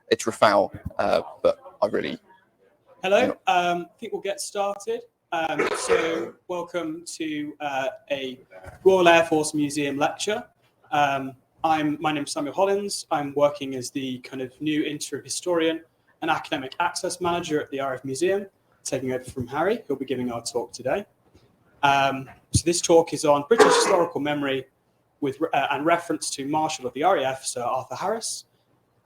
it's Raffal, but I really... Hello, I think we'll get started. So welcome to a Royal Air Force Museum lecture. My name's Samuel Hollins. I'm working as the kind of new interim historian and academic access manager at the RAF Museum, taking over from Harry, who'll be giving our talk today. So this talk is on British historical memory with and reference to Marshal of the RAF Sir Arthur Harris.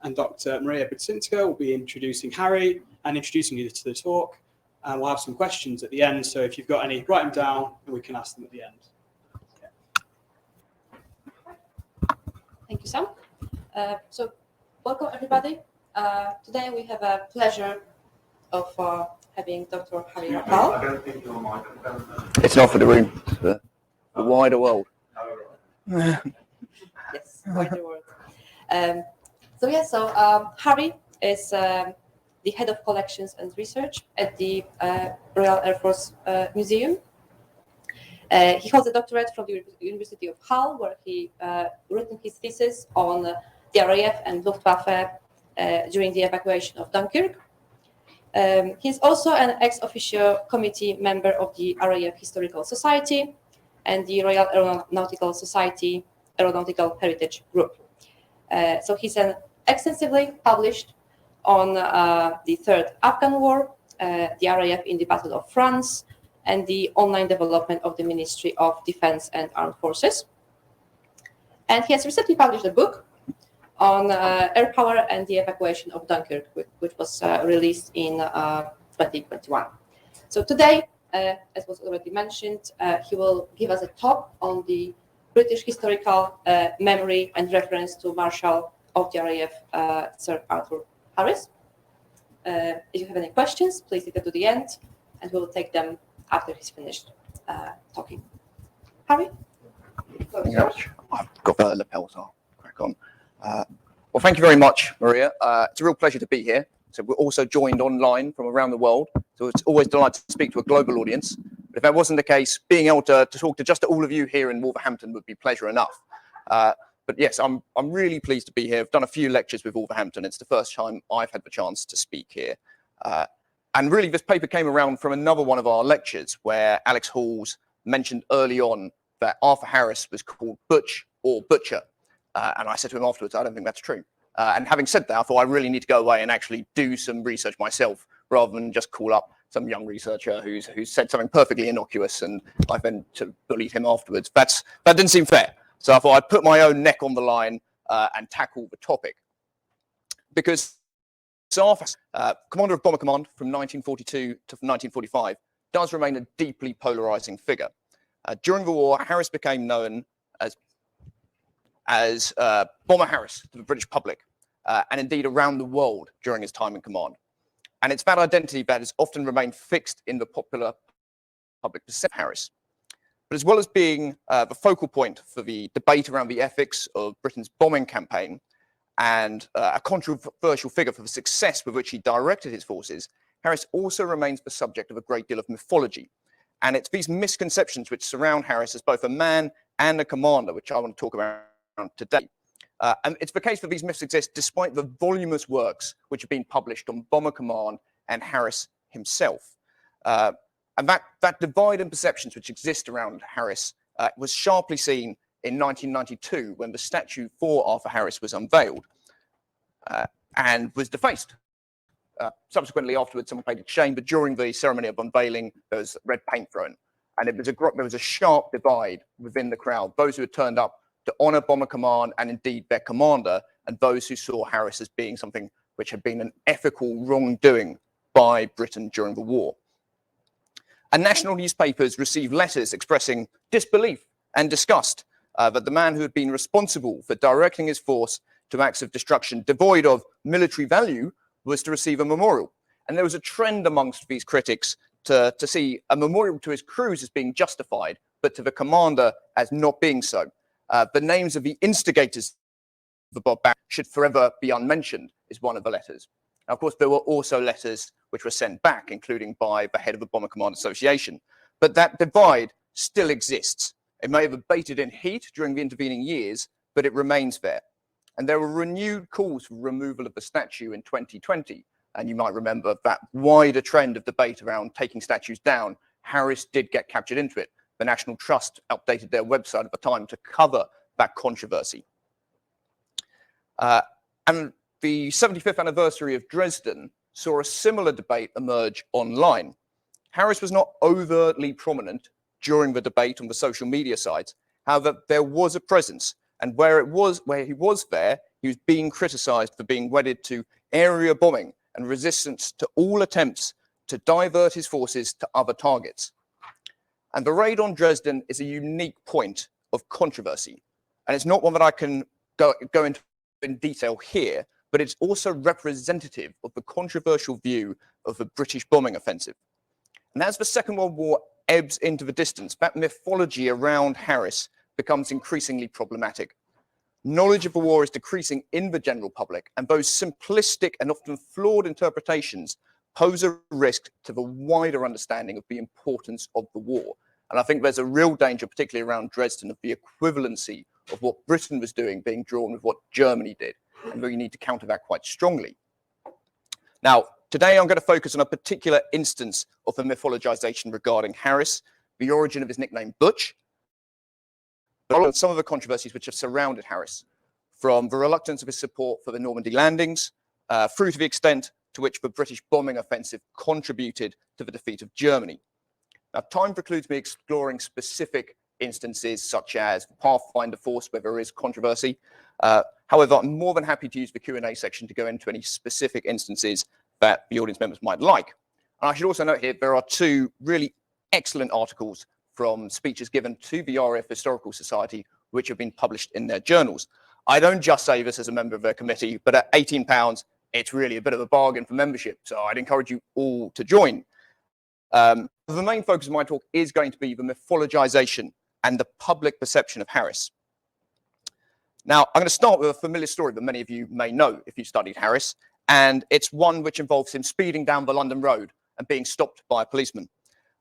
And Dr. Maria Budzinska will be introducing Harry and introducing you to the talk. And we'll have some questions at the end. So if you've got any, write them down and we can ask them at the end. Thank you, Sam. So welcome, everybody. Today we have a pleasure of having Dr. Harry Raffal. It's not for the room, it's for the wider world. Yes, wider world. Harry is the head of collections and research at the Royal Air Force Museum. He holds a doctorate from the University of Hull, where he written his thesis on the RAF and Luftwaffe during the evacuation of Dunkirk. He's also an ex officio committee member of the RAF Historical Society and the Royal Aeronautical Society Aeronautical Heritage Group. So he's extensively published on the Third Afghan War, the RAF in the Battle of France, and the online development of the Ministry of Defense and Armed Forces. And he has recently published a book on air power and the evacuation of Dunkirk, which was released in 2021. So today, as was already mentioned, he will give us a talk on the British historical memory and reference to Marshal of the RAF, Sir Arthur Harris. If you have any questions, please leave them to the end, and we will take them after he's finished talking. Harry? I've got the lapels, I'll crack on. Well, thank you very much, Maria. It's a real pleasure to be here. So we're also joined online from around the world. So it's always delighted to speak to a global audience. But if that wasn't the case, being able to talk to just all of you here in Wolverhampton would be pleasure enough. But yes, I'm really pleased to be here. I've done a few lectures with Wolverhampton. It's the first time I've had the chance to speak here. And really, this paper came around from another one of our lectures where Alex Halls mentioned early on that Arthur Harris was called Butch or Butcher. And I said to him afterwards, I don't think that's true. And having said that, I thought I really need to go away and actually do some research myself rather than just call up some young researcher who's said something perfectly innocuous and I then to bullied him afterwards. That didn't seem fair. So I thought I'd put my own neck on the line and tackle the topic. Because Sir Arthur, commander of Bomber Command from 1942 to 1945, does remain a deeply polarizing figure. During the war, Harris became known as Bomber Harris to the British public, and indeed around the world during his time in command. And it's that identity that has often remained fixed in the popular public perception of Harris. But as well as being the focal point for the debate around the ethics of Britain's bombing campaign and a controversial figure for the success with which he directed his forces, Harris also remains the subject of a great deal of mythology. And it's these misconceptions which surround Harris as both a man and a commander, which I want to talk about today. And it's the case that these myths exist despite the voluminous works which have been published on Bomber Command and Harris himself. And that divide in perceptions which exist around Harris was sharply seen in 1992 when the statue for Arthur Harris was unveiled and was defaced. Subsequently, afterwards, someone paid it shame, but during the ceremony of unveiling, there was red paint thrown. And there was a sharp divide within the crowd, those who had turned up to honour Bomber Command and indeed their commander, and those who saw Harris as being something which had been an ethical wrongdoing by Britain during the war. And national newspapers received letters expressing disbelief and disgust that the man who had been responsible for directing his force to acts of destruction devoid of military value was to receive a memorial. And there was a trend amongst these critics to see a memorial to his crews as being justified, but to the commander as not being so. The names of the instigators of the Bob Barrett should forever be unmentioned, is one of the letters. Now, of course, there were also letters which were sent back, including by the head of the Bomber Command Association. But that divide still exists. It may have abated in heat during the intervening years, but it remains there. And there were renewed calls for removal of the statue in 2020. And you might remember that wider trend of debate around taking statues down. Harris did get captured into it. The National Trust updated their website at the time to cover that controversy. And the 75th anniversary of Dresden saw a similar debate emerge online. Harris was not overtly prominent during the debate on the social media sites. However, there was a presence, and where he was there, he was being criticized for being wedded to area bombing and resistance to all attempts to divert his forces to other targets. And the raid on Dresden is a unique point of controversy. And it's not one that I can go into in detail here, but it's also representative of the controversial view of the British bombing offensive. And as the Second World War ebbs into the distance, that mythology around Harris becomes increasingly problematic. Knowledge of the war is decreasing in the general public, and those simplistic and often flawed interpretations pose a risk to the wider understanding of the importance of the war. And I think there's a real danger, particularly around Dresden, of the equivalency of what Britain was doing being drawn with what Germany did. And we need to counter that quite strongly. Now, today I'm going to focus on a particular instance of the mythologization regarding Harris, the origin of his nickname Butch, but also some of the controversies which have surrounded Harris, from the reluctance of his support for the Normandy landings, through to the extent to which the British bombing offensive contributed to the defeat of Germany. Now, time precludes me exploring specific instances such as the Pathfinder Force, where there is controversy. However, I'm more than happy to use the Q&A section to go into any specific instances that the audience members might like. And I should also note here, there are two really excellent articles from speeches given to the RAF Historical Society, which have been published in their journals. I don't just say this as a member of their committee, but at £18, it's really a bit of a bargain for membership. So I'd encourage you all to join. The main focus of my talk is going to be the mythologization and the public perception of Harris. Now, I'm going to start with a familiar story that many of you may know if you studied Harris, and it's one which involves him speeding down the London road and being stopped by a policeman.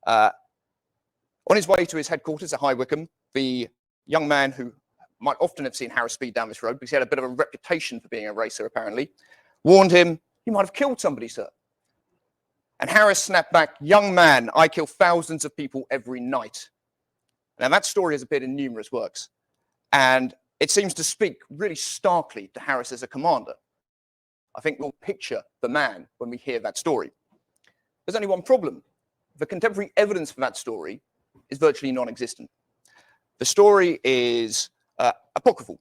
On his way to his headquarters at High Wycombe, the young man, who might often have seen Harris speed down this road because he had a bit of a reputation for being a racer apparently, warned him, "You might have killed somebody, sir." And Harris snapped back, "Young man, I kill thousands of people every night." Now, that story has appeared in numerous works, and it seems to speak really starkly to Harris as a commander. I think we'll picture the man when we hear that story. There's only one problem. The contemporary evidence for that story is virtually non-existent. The story is apocryphal.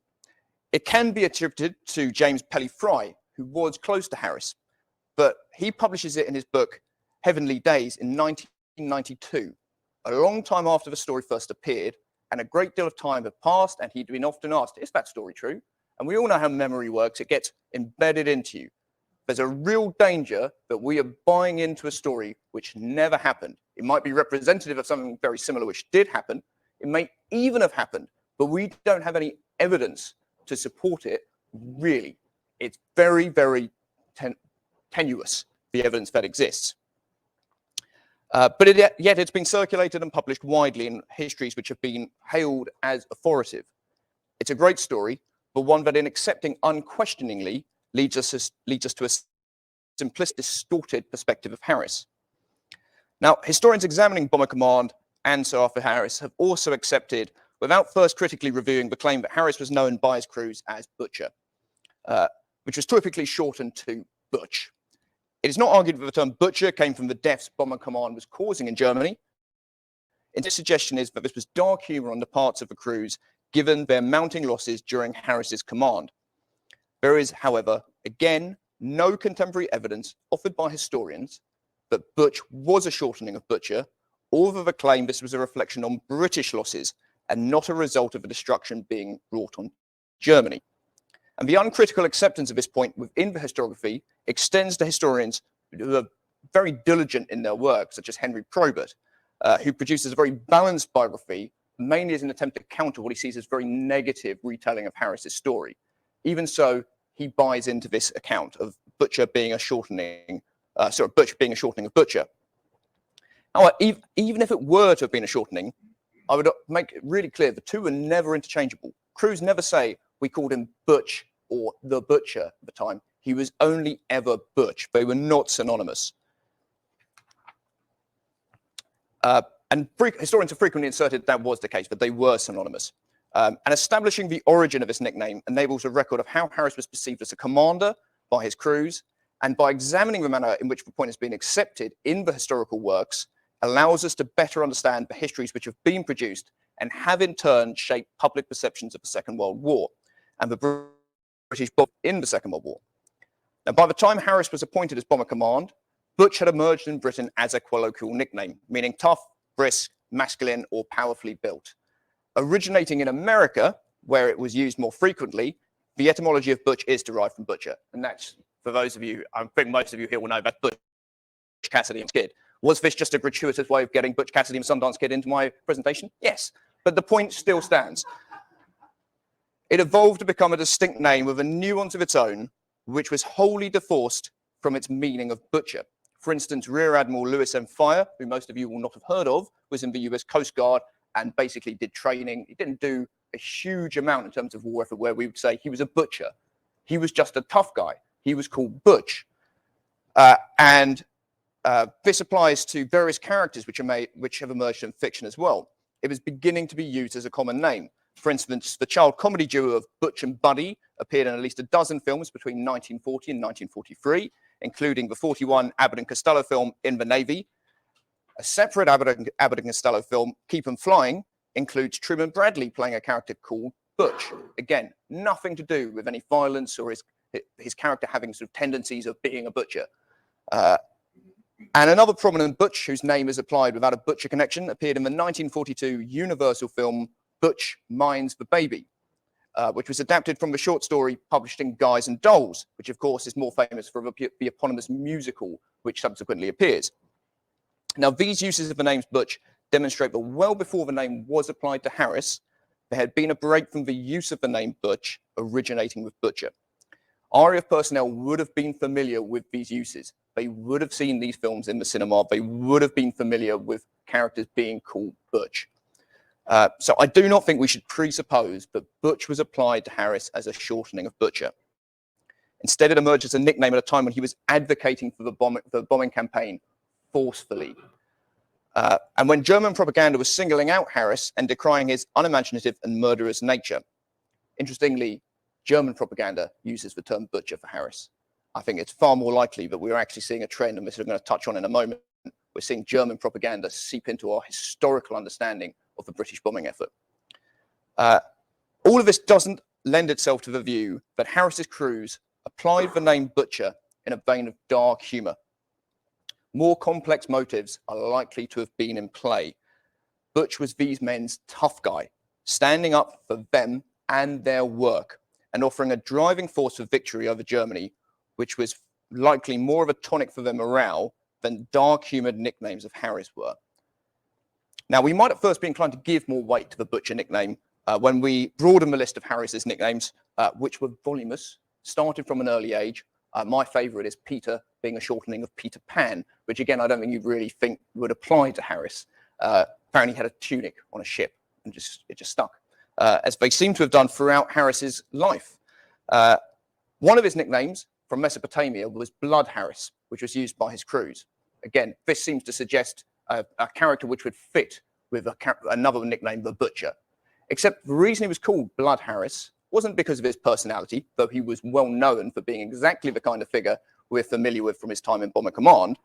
It can be attributed to James Pelly Fry, who was close to Harris, but he publishes it in his book Heavenly Days in 1992, a long time after the story first appeared, and a great deal of time had passed, and he'd been often asked, "Is that story true?" And we all know how memory works. It gets embedded into you. There's a real danger that we are buying into a story which never happened. It might be representative of something very similar which did happen. It may even have happened, but we don't have any evidence to support it, really. It's very, very tenuous, the evidence that exists. But yet it's been circulated and published widely in histories which have been hailed as authoritative. It's a great story, but one that in accepting unquestioningly leads us to a simplistic, distorted perspective of Harris. Now, historians examining Bomber Command and Sir Arthur Harris have also accepted, without first critically reviewing, the claim that Harris was known by his crews as Butcher, which was typically shortened to Butch. It is not argued that the term Butcher came from the deaths Bomber Command was causing in Germany. Instead, the suggestion is that this was dark humor on the parts of the crews, given their mounting losses during Harris's command. There is, however, again, no contemporary evidence offered by historians that Butch was a shortening of Butcher, or that the claim this was a reflection on British losses and not a result of a destruction being brought on Germany. And the uncritical acceptance of this point within the historiography extends to historians who are very diligent in their work, such as Henry Probert, who produces a very balanced biography, mainly as an attempt to counter what he sees as very negative retelling of Harris's story. Even so, he buys into this account of Butcher being a shortening, Butch being a shortening of Butcher. However, even if it were to have been a shortening, I would make it really clear the two are never interchangeable. Crews never say, "We called him Butch or the Butcher at the time. He was only ever Butch. They were not synonymous. And historians have frequently inserted that was the case, but they were synonymous. And establishing the origin of his nickname enables a record of how Harris was perceived as a commander by his crews, and by examining the manner in which the point has been accepted in the historical works, allows us to better understand the histories which have been produced and have in turn shaped public perceptions of the Second World War and the British bomb in the Second World War. Now, by the time Harris was appointed as Bomber Command, Butch had emerged in Britain as a colloquial nickname, meaning tough, brisk, masculine, or powerfully built. Originating in America, where it was used more frequently, the etymology of Butch is derived from butcher. And that's, for those of you, I think most of you here will know that Butch Cassidy and Kid. Was this just a gratuitous way of getting Butch Cassidy and Sundance Kid into my presentation? Yes, but the point still stands. It evolved to become a distinct name with a nuance of its own, which was wholly divorced from its meaning of butcher. For instance, Rear Admiral Lewis M. Fire, who most of you will not have heard of, was in the US Coast Guard and basically did training. He didn't do a huge amount in terms of war effort where we would say he was a butcher. He was just a tough guy. He was called Butch. This applies to various characters which have emerged in fiction as well. It was beginning to be used as a common name. For instance, the child comedy duo of Butch and Buddy appeared in at least a dozen films between 1940 and 1943, including the 41 Abbott and Costello film In the Navy. A separate Abbott and Costello film, Keep 'em Flying, includes Truman Bradley playing a character called Butch. Again, nothing to do with any violence or his character having sort of tendencies of being a butcher. And another prominent Butch, whose name is applied without a butcher connection, appeared in the 1942 Universal film Butch Minds the Baby, which was adapted from the short story published in Guys and Dolls, which of course is more famous for the eponymous musical, which subsequently appears. Now, these uses of the names Butch demonstrate that well before the name was applied to Harris, there had been a break from the use of the name Butch, originating with Butcher. RAF personnel would have been familiar with these uses. They would have seen these films in the cinema. They would have been familiar with characters being called Butch. So I do not think we should presuppose that Butch was applied to Harris as a shortening of Butcher. Instead, it emerged as a nickname at a time when he was advocating for the bombing campaign forcefully. And when German propaganda was singling out Harris and decrying his unimaginative and murderous nature. Interestingly, German propaganda uses the term butcher for Harris. I think it's far more likely that we're actually seeing a trend, and this I'm going to touch on in a moment. We're seeing German propaganda seep into our historical understanding of the British bombing effort. All of this doesn't lend itself to the view that Harris's crews applied the name butcher in a vein of dark humor. More complex motives are likely to have been in play. Butch was these men's tough guy, standing up for them and their work, and offering a driving force of victory over Germany, which was likely more of a tonic for their morale than dark-humored nicknames of Harris were. Now, we might at first be inclined to give more weight to the Butcher nickname when we broaden the list of Harris's nicknames, which were voluminous, started from an early age. My favorite is Peter, being a shortening of Peter Pan, which again, I don't think you really think would apply to Harris. Apparently he had a tunic on a ship and it just stuck, as they seem to have done throughout Harris's life. One of his nicknames from Mesopotamia was Blood Harris, which was used by his crews. Again, this seems to suggest a character which would fit with another nickname, the Butcher. Except the reason he was called Blood Harris wasn't because of his personality, though he was well known for being exactly the kind of figure we're familiar with from his time in Bomber Command.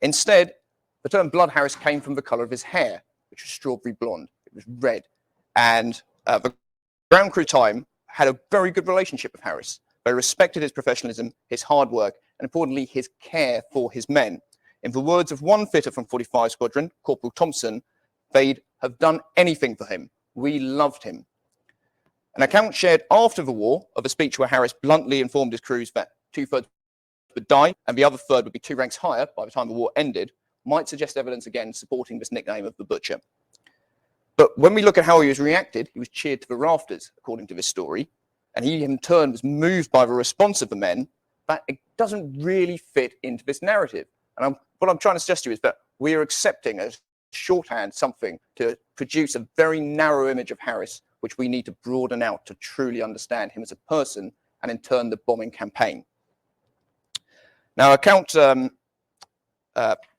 Instead, the term Blood Harris came from the color of his hair, which was strawberry blonde. It was red. And the ground crew time had a very good relationship with Harris. They respected his professionalism, his hard work, and importantly, his care for his men. In the words of one fitter from 45 Squadron, Corporal Thompson, they'd have done anything for him. We loved him. An account shared after the war of a speech where Harris bluntly informed his crews that 2/3 would die and the other third would be 2 ranks higher by the time the war ended, might suggest evidence again supporting this nickname of the Butcher. But when we look at how he was reacted, he was cheered to the rafters, according to this story, and he in turn was moved by the response of the men, that it doesn't really fit into this narrative. And what I'm trying to suggest to you is that we are accepting as shorthand something to produce a very narrow image of Harris, which we need to broaden out to truly understand him as a person and in turn the bombing campaign. Now,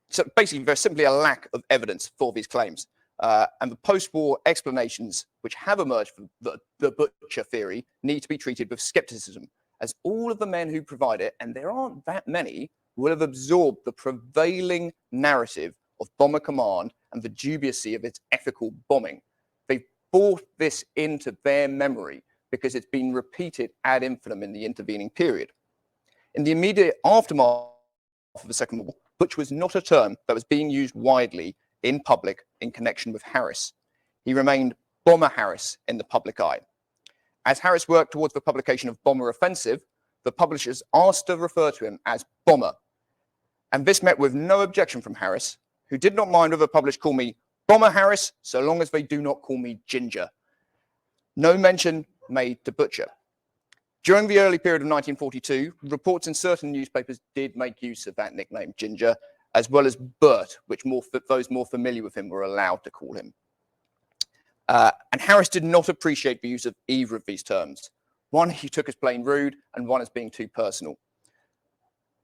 so basically, there's simply a lack of evidence for these claims. And the post-war explanations which have emerged from the Butcher theory need to be treated with skepticism, as all of the men who provide it, and there aren't that many, will have absorbed the prevailing narrative of Bomber Command and the dubiously of its ethical bombing. They've brought this into their memory because it's been repeated ad infinitum in the intervening period. In the immediate aftermath of the Second World War, Butch was not a term that was being used widely in public in connection with Harris. He remained Bomber Harris in the public eye. As Harris worked towards the publication of Bomber Offensive, the publishers asked to refer to him as Bomber. And this met with no objection from Harris, who did not mind whether publishers call me Bomber Harris, so long as they do not call me Ginger. No mention made to Butcher. During the early period of 1942, reports in certain newspapers did make use of that nickname, Ginger, as well as Bert, which those more familiar with him were allowed to call him. And Harris did not appreciate the use of either of these terms. One he took as plain rude, and one as being too personal.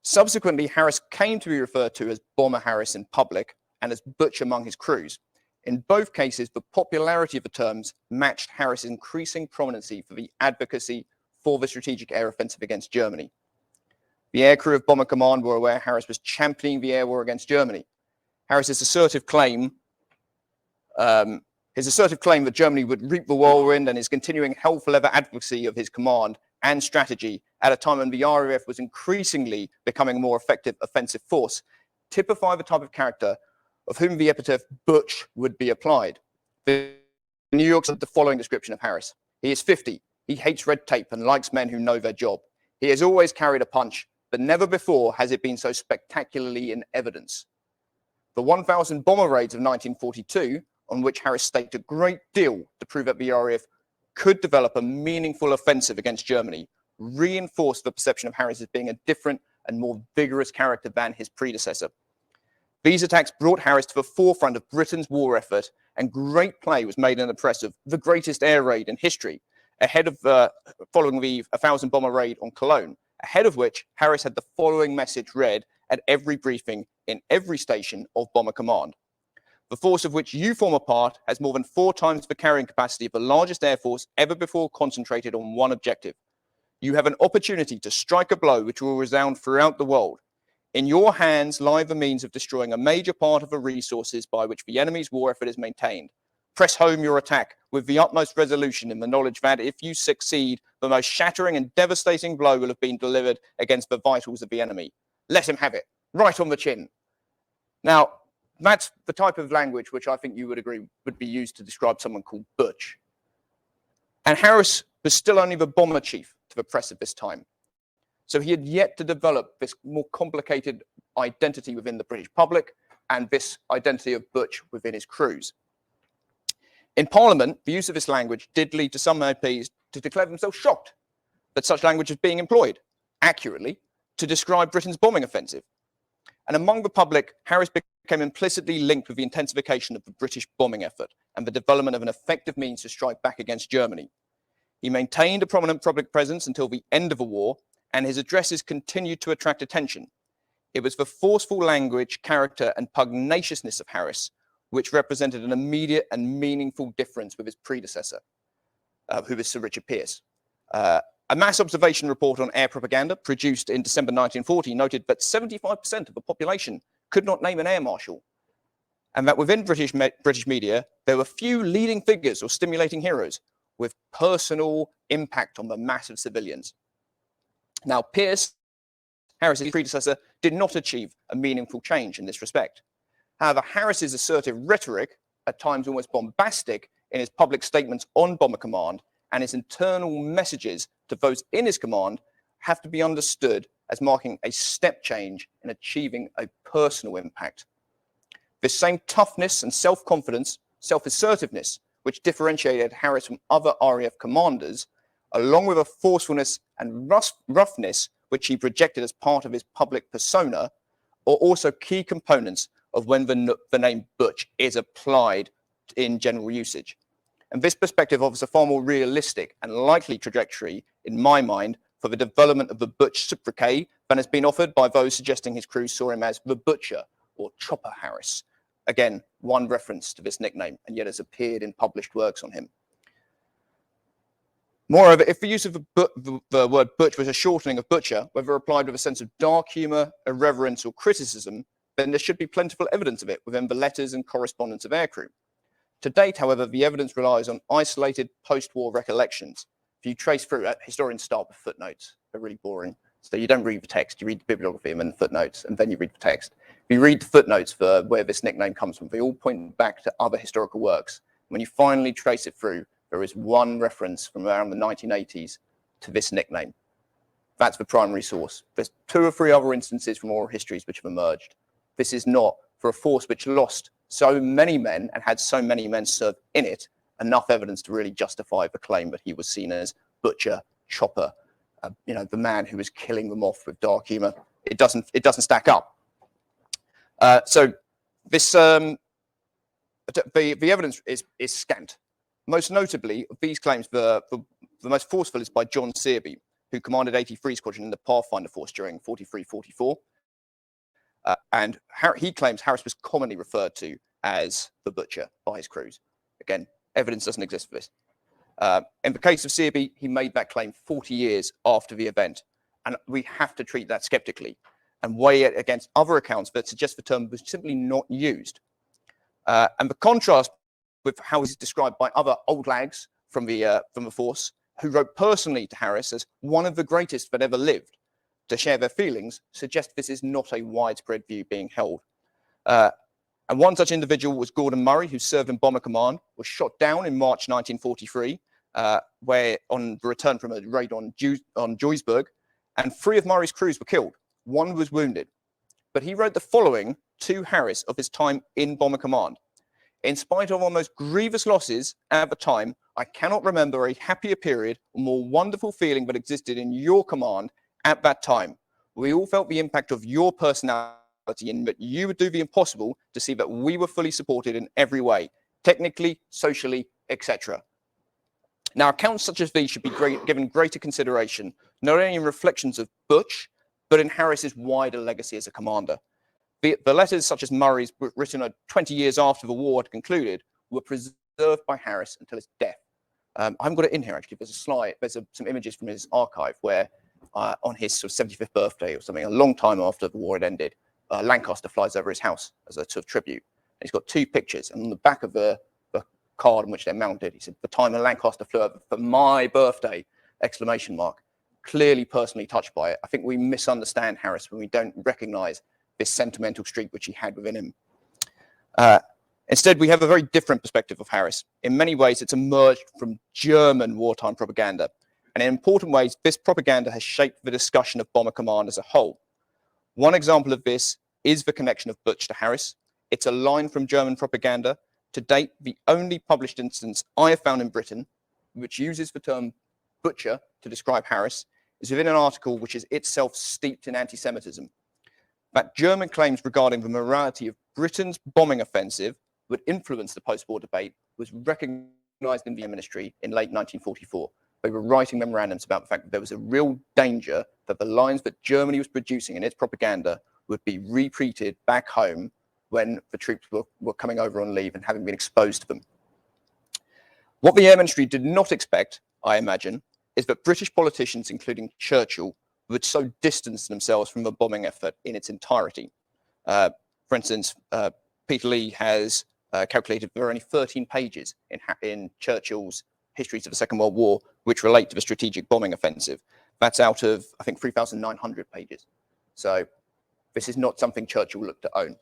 Subsequently, Harris came to be referred to as Bomber Harris in public and as Butch among his crews. In both cases, the popularity of the terms matched Harris's increasing prominency for the advocacy for the strategic air offensive against Germany. The aircrew of Bomber Command were aware Harris was championing the air war against Germany. Harris's assertive claim that Germany would reap the whirlwind, and his continuing hell for leather advocacy of his command and strategy at a time when the RAF was increasingly becoming a more effective offensive force, typify the type of character of whom the epithet Butch would be applied. The New York said the following description of Harris: he is 50, he hates red tape and likes men who know their job. He has always carried a punch, but never before has it been so spectacularly in evidence. The 1,000 bomber raids of 1942, on which Harris staked a great deal to prove that the RAF could develop a meaningful offensive against Germany, reinforced the perception of Harris as being a different and more vigorous character than his predecessor. These attacks brought Harris to the forefront of Britain's war effort, and great play was made in the press of the greatest air raid in history, following the 1,000 bomber raid on Cologne, ahead of which Harris had the following message read at every briefing in every station of Bomber Command: the force of which you form a part has more than 4 times the carrying capacity of the largest air force ever before concentrated on one objective. You have an opportunity to strike a blow which will resound throughout the world. In your hands lie the means of destroying a major part of the resources by which the enemy's war effort is maintained. Press home your attack with the utmost resolution in the knowledge that if you succeed, the most shattering and devastating blow will have been delivered against the vitals of the enemy. Let him have it, right on the chin. Now, that's the type of language which I think you would agree would be used to describe someone called Butch. And Harris was still only the bomber chief to the press at this time. So he had yet to develop this more complicated identity within the British public and this identity of Butch within his crews. In Parliament, the use of this language did lead to some MPs to declare themselves shocked that such language was being employed, accurately, to describe Britain's bombing offensive. And among the public, Harris became implicitly linked with the intensification of the British bombing effort and the development of an effective means to strike back against Germany. He maintained a prominent public presence until the end of the war, and his addresses continued to attract attention. It was the forceful language, character, and pugnaciousness of Harris which represented an immediate and meaningful difference with his predecessor, who was Sir Richard Pearse. A mass observation report on air propaganda produced in December 1940 noted that 75% of the population could not name an air marshal, and that within British media, there were few leading figures or stimulating heroes with personal impact on the mass of civilians. Now, Pearse, Harris's predecessor, did not achieve a meaningful change in this respect. However, Harris's assertive rhetoric, at times almost bombastic, in his public statements on Bomber Command and his internal messages to those in his command have to be understood as marking a step change in achieving a personal impact. This same toughness and self-confidence, self-assertiveness, which differentiated Harris from other RAF commanders, along with a forcefulness and roughness which he projected as part of his public persona, are also key components of when the name Butch is applied in general usage. And this perspective offers a far more realistic and likely trajectory, in my mind, for the development of the Butch sobriquet than has been offered by those suggesting his crew saw him as the Butcher or Chopper Harris. Again, one reference to this nickname, and yet has appeared in published works on him. Moreover, if the use of the word butch was a shortening of butcher, whether applied with a sense of dark humour, irreverence, or criticism, then there should be plentiful evidence of it within the letters and correspondence of aircrew. To date, however, the evidence relies on isolated post-war recollections. If you trace through it, historians start with footnotes. They're really boring. So you don't read the text, you read the bibliography and then the footnotes, and then you read the text. If you read the footnotes for where this nickname comes from, they all point back to other historical works. When you finally trace it through, there is one reference from around the 1980s to this nickname. That's the primary source. There's 2 or 3 other instances from oral histories which have emerged. This is not, for a force which lost so many men and had so many men serve in it, enough evidence to really justify the claim that he was seen as butcher, chopper, the man who was killing them off with dark humour. It doesn't stack up. So this the evidence is scant. Most notably, of these claims, the most forceful is by John Searby, who commanded 83 Squadron in the Pathfinder Force during 43-44. And he claims Harris was commonly referred to as the Butcher by his crews. Again, evidence doesn't exist for this. In the case of Searby, he made that claim 40 years after the event, and we have to treat that skeptically and weigh it against other accounts that suggest the term was simply not used. And the contrast with how he's described by other old lags from the force, who wrote personally to Harris as one of the greatest that ever lived, to share their feelings, suggests this is not a widespread view being held. And one such individual was Gordon Murray, who served in Bomber Command, was shot down in March 1943, where on the return from a raid on Duisburg, and 3 of Murray's crews were killed. 1 was wounded. But he wrote the following to Harris of his time in Bomber Command. In spite of our most grievous losses at the time, I cannot remember a happier period or more wonderful feeling that existed in your command at that time. We all felt the impact of your personality in that you would do the impossible to see that we were fully supported in every way, technically, socially, etc. Now, accounts such as these should be given greater consideration, not only in reflections of Butch, but in Harris's wider legacy as a commander. The letters such as Murray's, written 20 years after the war had concluded, were preserved by Harris until his death. I haven't got it in here, actually. There's a slide, there's some images from his archive where on his sort of 75th birthday or something, a long time after the war had ended, Lancaster flies over his house as a sort of tribute. And he's got 2 pictures, and on the back of the card in which they're mounted, he said, "The time a Lancaster flew over for my birthday!" ! Clearly personally touched by it. I think we misunderstand Harris when we don't recognise this sentimental streak which he had within him. Instead, we have a very different perspective of Harris. In many ways, it's emerged from German wartime propaganda. And in important ways, this propaganda has shaped the discussion of Bomber Command as a whole. One example of this is the connection of Butch to Harris. It's a line from German propaganda. To date, the only published instance I have found in Britain which uses the term butcher to describe Harris is within an article which is itself steeped in anti-Semitism. That German claims regarding the morality of Britain's bombing offensive would influence the post-war debate was recognised in the ministry in late 1944. They were writing memorandums about the fact that there was a real danger that the lines that Germany was producing in its propaganda would be repeated back home when the troops were coming over on leave and having been exposed to them. What the Air Ministry did not expect, I imagine, is that British politicians, including Churchill, would so distance themselves from the bombing effort in its entirety. For instance, Peter Lee has calculated there are only 13 pages in Churchill's Histories of the Second World War which relate to the strategic bombing offensive. That's out of, I think, 3,900 pages. So this is not something Churchill looked to own.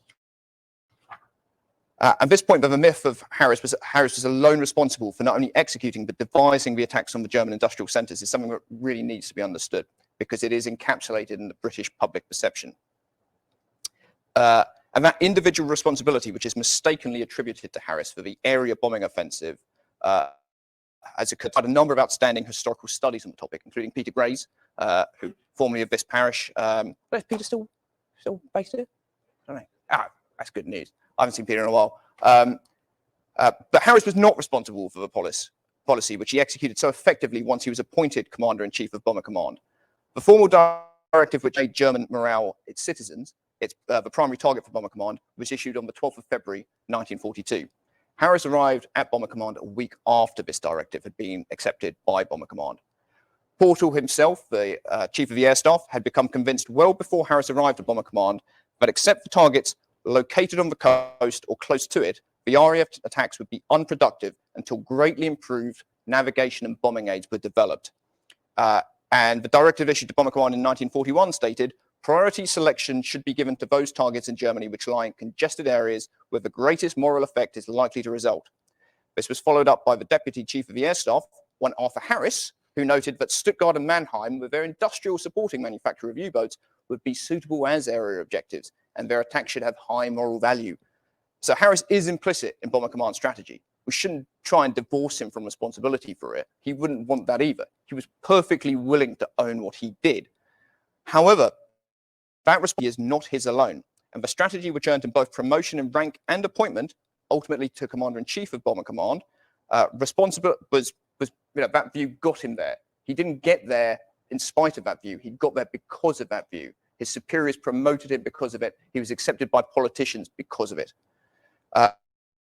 At this point, the myth of Harris was alone responsible for not only executing but devising the attacks on the German industrial centres is something that really needs to be understood because it is encapsulated in the British public perception. And that individual responsibility, which is mistakenly attributed to Harris for the area bombing offensive, has occurred. A number of outstanding historical studies on the topic, including Peter Gray's, who formerly of this parish. Is Peter still based here? I don't know. That's good news. I haven't seen Peter in a while. But Harris was not responsible for the policy which he executed so effectively once he was appointed Commander-in-Chief of Bomber Command. The formal directive which made German morale its citizens, the primary target for Bomber Command, was issued on the 12th of February 1942. Harris arrived at Bomber Command a week after this directive had been accepted by Bomber Command. Portal himself, the Chief of the Air Staff, had become convinced well before Harris arrived at Bomber Command that except for targets located on the coast or close to it, the RAF attacks would be unproductive until greatly improved navigation and bombing aids were developed. And the directive issued to Bomber Command in 1941 stated, priority selection should be given to those targets in Germany which lie in congested areas where the greatest moral effect is likely to result. This was followed up by the Deputy Chief of the Air Staff, one Arthur Harris, who noted that Stuttgart and Mannheim, with their industrial supporting manufacture of U-boats, would be suitable as area objectives, and their attack should have high moral value. So Harris is implicit in Bomber Command strategy. We shouldn't try and divorce him from responsibility for it. He wouldn't want that either. He was perfectly willing to own what he did. However, that responsibility is not his alone, and the strategy which earned him both promotion in rank and appointment, ultimately to Commander-in-Chief of Bomber Command, that view got him there. He didn't get there in spite of that view. He got there because of that view. His superiors promoted him because of it. He was accepted by politicians because of it.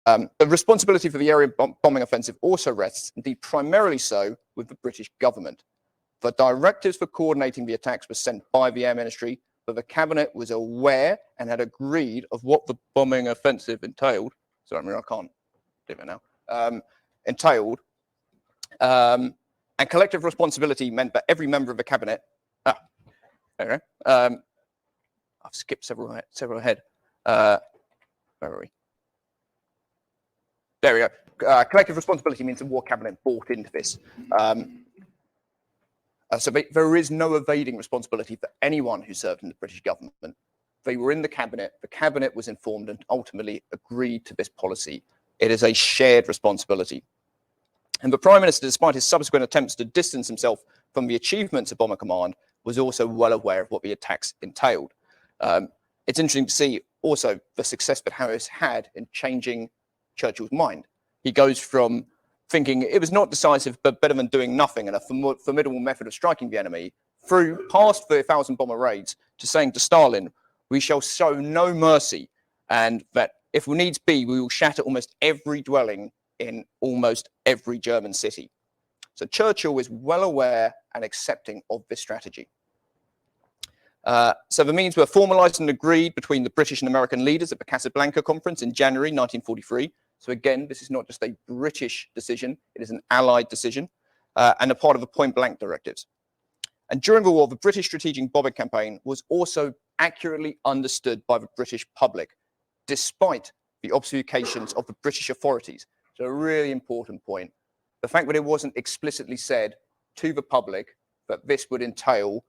The responsibility for the area bombing offensive also rests, indeed primarily so, with the British government. The directives for coordinating the attacks were sent by the Air Ministry, but the cabinet was aware and had agreed of what the bombing offensive entailed. Sorry, I can't do it now. Entailed. And collective responsibility meant that every member of the cabinet. There we go. I've skipped several ahead. Where are we? There we go. Collective responsibility means the war cabinet bought into this. So there is no evading responsibility for anyone who served in the British government. They were in the cabinet was informed and ultimately agreed to this policy. It is a shared responsibility. And the Prime Minister, despite his subsequent attempts to distance himself from the achievements of Bomber Command, was also well aware of what the attacks entailed. It's interesting to see also the success that Harris had in changing Churchill's mind. He goes from thinking it was not decisive but better than doing nothing and a formidable method of striking the enemy, through past the 1,000 bomber raids, to saying to Stalin, we shall show no mercy, and that if needs be, we will shatter almost every dwelling in almost every German city. So Churchill was well aware and accepting of this strategy. So the means were formalized and agreed between the British and American leaders at the Casablanca Conference in January 1943. So again, this is not just a British decision, it is an Allied decision, and a part of the point-blank directives. And during the war, the British strategic bombing campaign was also accurately understood by the British public, despite the obfuscations of the British authorities. So a really important point. The fact that it wasn't explicitly said to the public that this would entail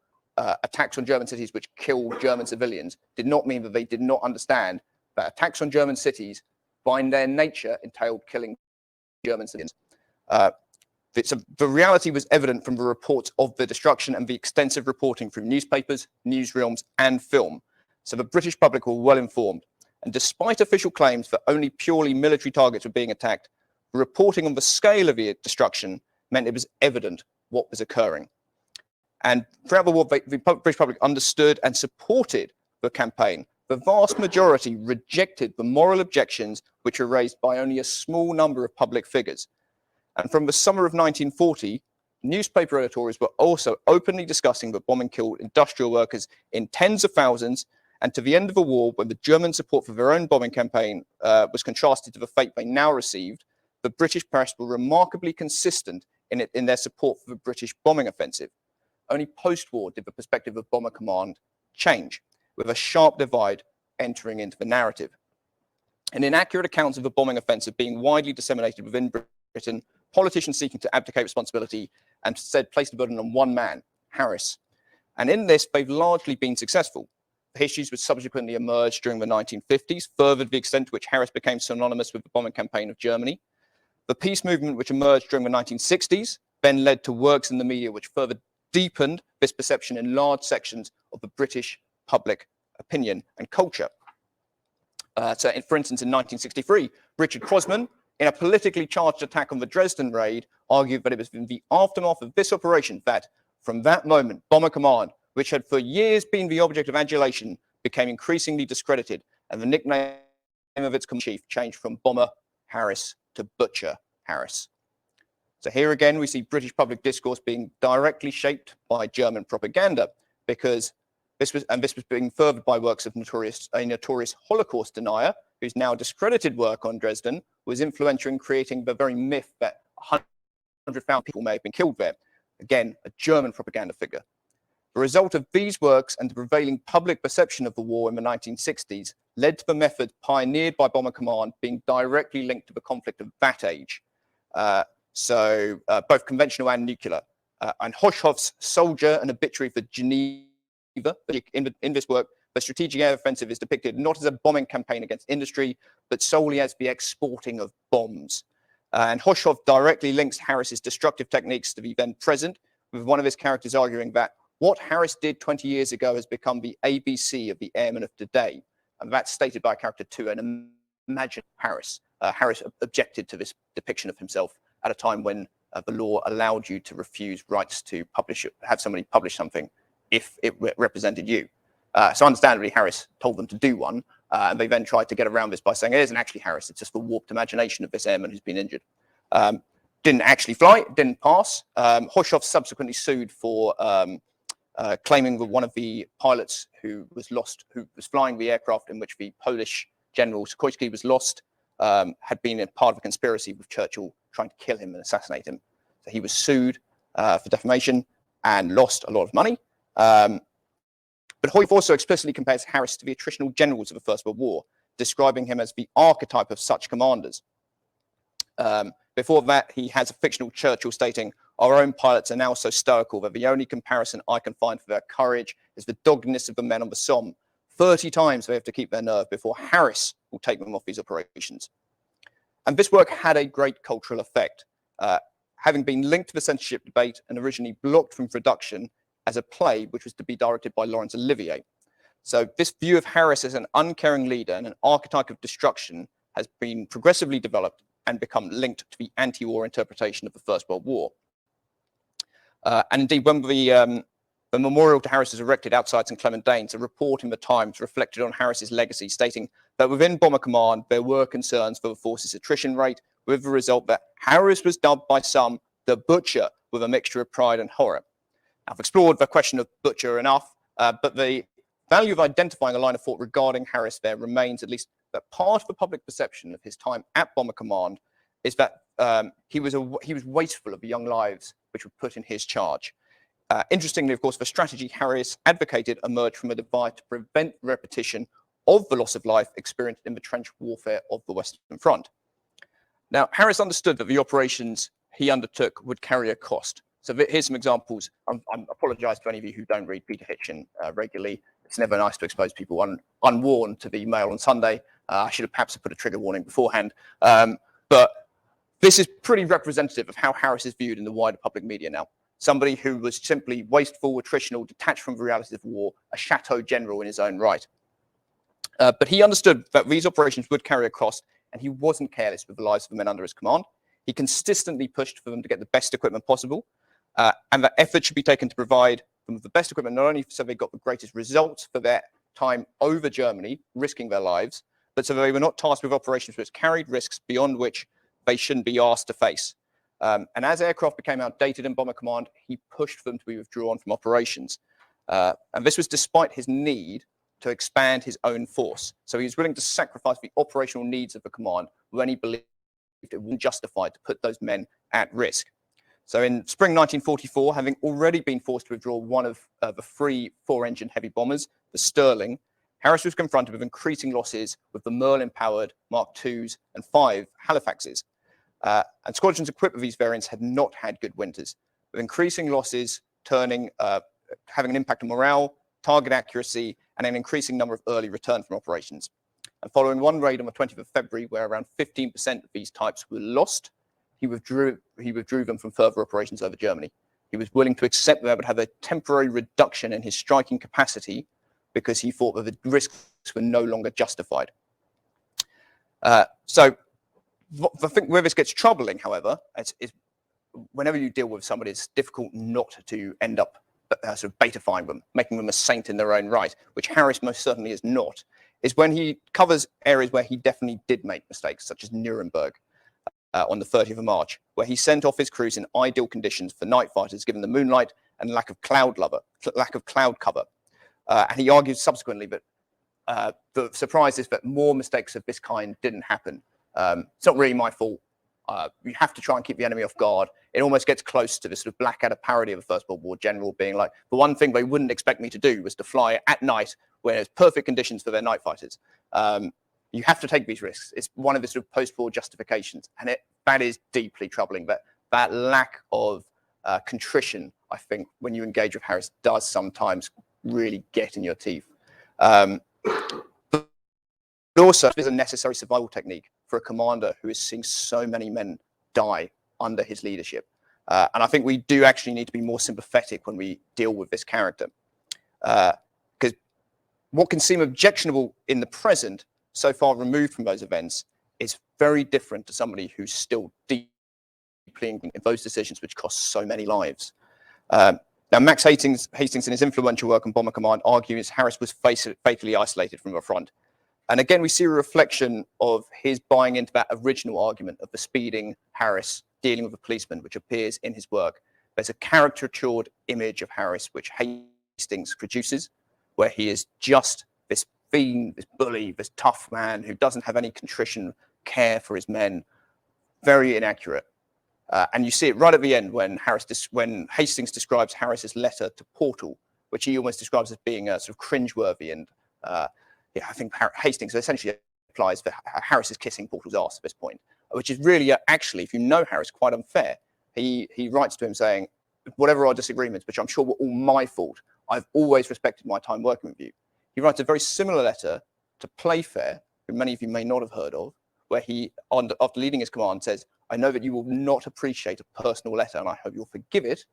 attacks on German cities which killed German civilians did not mean that they did not understand that attacks on German cities by their nature entailed killing German civilians. The reality was evident from the reports of the destruction and the extensive reporting from newspapers, newsrooms, and film. So the British public were well informed. And despite official claims that only purely military targets were being attacked, reporting on the scale of the destruction meant it was evident what was occurring. And throughout the war, the British public understood and supported the campaign. The vast majority rejected the moral objections which were raised by only a small number of public figures. And from the summer of 1940, newspaper editorials were also openly discussing that bombing killed industrial workers in tens of thousands. And to the end of the war, when the German support for their own bombing campaign was contrasted to the fate they now received, the British press were remarkably consistent in their support for the British bombing offensive. Only post-war did the perspective of Bomber Command change, with a sharp divide entering into the narrative. And inaccurate accounts of the bombing offensive being widely disseminated within Britain, politicians seeking to abdicate responsibility and instead placed the burden on one man, Harris. And in this, they've largely been successful. The histories which subsequently emerged during the 1950s furthered the extent to which Harris became synonymous with the bombing campaign of Germany. The peace movement which emerged during the 1960s then led to works in the media which further deepened this perception in large sections of the British public opinion and culture. For instance, in 1963, Richard Crosman, in a politically charged attack on the Dresden raid, argued that it was in the aftermath of this operation that, From that moment, Bomber Command, which had for years been the object of adulation, became increasingly discredited, and the nickname of its chief changed from Bomber Harris to Butcher Harris. So here again, we see British public discourse being directly shaped by German propaganda, because this was being furthered by works of a notorious Holocaust denier, whose now discredited work on Dresden was influential in creating the very myth that 100,000 people may have been killed there. Again, a German propaganda figure. The result of these works and the prevailing public perception of the war in the 1960s led to the method pioneered by Bomber Command being directly linked to the conflict of that age. Both conventional and nuclear. And Hochhoff's Soldier, an obituary for Geneva, in this work, the strategic air offensive is depicted not as a bombing campaign against industry, but solely as the exporting of bombs. And Hochhoff directly links Harris's destructive techniques to the then present, with one of his characters arguing that what Harris did 20 years ago has become the ABC of the airmen of today. And that's stated by character 2, and imagine Harris. Harris objected to this depiction of himself at a time when the law allowed you to refuse rights to have somebody publish something if it represented you. So understandably, Harris told them to do one, and they then tried to get around this by saying it isn't actually Harris, it's just the warped imagination of this airman who's been injured. Didn't actually fly, didn't pass. Hochhoff subsequently sued for claiming that one of the pilots who was flying the aircraft in which the Polish General Sikorsky was lost, had been a part of a conspiracy with Churchill trying to kill him and assassinate him. So he was sued for defamation and lost a lot of money. But Hoyf also explicitly compares Harris to the attritional generals of the First World War, describing him as the archetype of such commanders. Before that, he has a fictional Churchill stating, "Our own pilots are now so stoical that the only comparison I can find for their courage is the doggedness of the men on the Somme. 30 times they have to keep their nerve before Harris will take them off these operations." And this work had a great cultural effect, having been linked to the censorship debate and originally blocked from production as a play which was to be directed by Laurence Olivier. So this view of Harris as an uncaring leader and an archetype of destruction has been progressively developed and become linked to the anti-war interpretation of the First World War. And indeed, when the memorial to Harris was erected outside St Clement Danes, a report in the Times reflected on Harris's legacy, stating that within Bomber Command, there were concerns for the force's attrition rate, with the result that Harris was dubbed by some the Butcher, with a mixture of pride and horror. I've explored the question of Butcher enough, but the value of identifying a line of thought regarding Harris there remains, at least that part of the public perception of his time at Bomber Command is that he was wasteful of the young lives which were put in his charge. Interestingly, of course, the strategy Harris advocated emerged from a desire to prevent repetition of the loss of life experienced in the trench warfare of the Western Front. Now, Harris understood that the operations he undertook would carry a cost. So here's some examples. I apologize to any of you who don't read Peter Hitchin regularly. It's never nice to expose people unwarned to the Mail on Sunday. I should have perhaps put a trigger warning beforehand. But this is pretty representative of how Harris is viewed in the wider public media now. Somebody who was simply wasteful, attritional, detached from the realities of war, a chateau general in his own right. But he understood that these operations would carry a cost, and he wasn't careless with the lives of the men under his command. He consistently pushed for them to get the best equipment possible, and that effort should be taken to provide them with the best equipment, not only so they got the greatest results for their time over Germany, risking their lives, but so they were not tasked with operations which carried risks beyond which they shouldn't be asked to face. And as aircraft became outdated in Bomber Command, he pushed for them to be withdrawn from operations. And this was despite his need to expand his own force. So he was willing to sacrifice the operational needs of the command when he believed it wasn't justified to put those men at risk. So in spring 1944, having already been forced to withdraw one of the 3 4-engine heavy bombers, the Sterling, Harris was confronted with increasing losses with the Merlin-powered Mark IIs and 5 Halifaxes. And squadrons equipped with these variants had not had good winters, with increasing losses having an impact on morale, target accuracy, and an increasing number of early return from operations. And following one raid on the 20th of February, where around 15% of these types were lost, he withdrew them from further operations over Germany. He was willing to accept that would have a temporary reduction in his striking capacity because he thought that the risks were no longer justified. So I think where this gets troubling, however, is whenever you deal with somebody, it's difficult not to end up sort of beatifying them, making them a saint in their own right, which Harris most certainly is not, is when he covers areas where he definitely did make mistakes, such as Nuremberg on the 30th of March, where he sent off his crews in ideal conditions for night fighters, given the moonlight and lack of cloud cover. And he argues subsequently that the surprise is that more mistakes of this kind didn't happen. It's not really my fault. You have to try and keep the enemy off guard. It almost gets close to this sort of Blackadder parody of a First World War general being like, the one thing they wouldn't expect me to do was to fly at night where there's perfect conditions for their night fighters. You have to take these risks. It's one of the sort of post-war justifications, and that is deeply troubling. That lack of contrition, I think, when you engage with Harris, does sometimes really get in your teeth. But also, there's a necessary survival technique for a commander who is seeing so many men die under his leadership. And I think we do actually need to be more sympathetic when we deal with this character. Because what can seem objectionable in the present, so far removed from those events, is very different to somebody who's still deeply in those decisions which cost so many lives. Now, Max Hastings, in his influential work on Bomber Command, argues Harris was fatally isolated from the front. And again, we see a reflection of his buying into that original argument of the speeding Harris dealing with a policeman, which appears in his work. There's a caricatured image of Harris, which Hastings produces, where he is just this fiend, this bully, this tough man who doesn't have any contrition, care for his men. Very inaccurate. And you see it right at the end when Hastings describes Harris's letter to Portal, which he almost describes as being sort of cringeworthy. And I think Hastings essentially implies that Harris is kissing Portal's ass at this point, which is really, actually, if you know Harris, quite unfair. He writes to him saying, whatever our disagreements, which I'm sure were all my fault, I've always respected my time working with you. He writes a very similar letter to Playfair, who many of you may not have heard of, where he, after leading his command, says, I know that you will not appreciate a personal letter, and I hope you'll forgive it,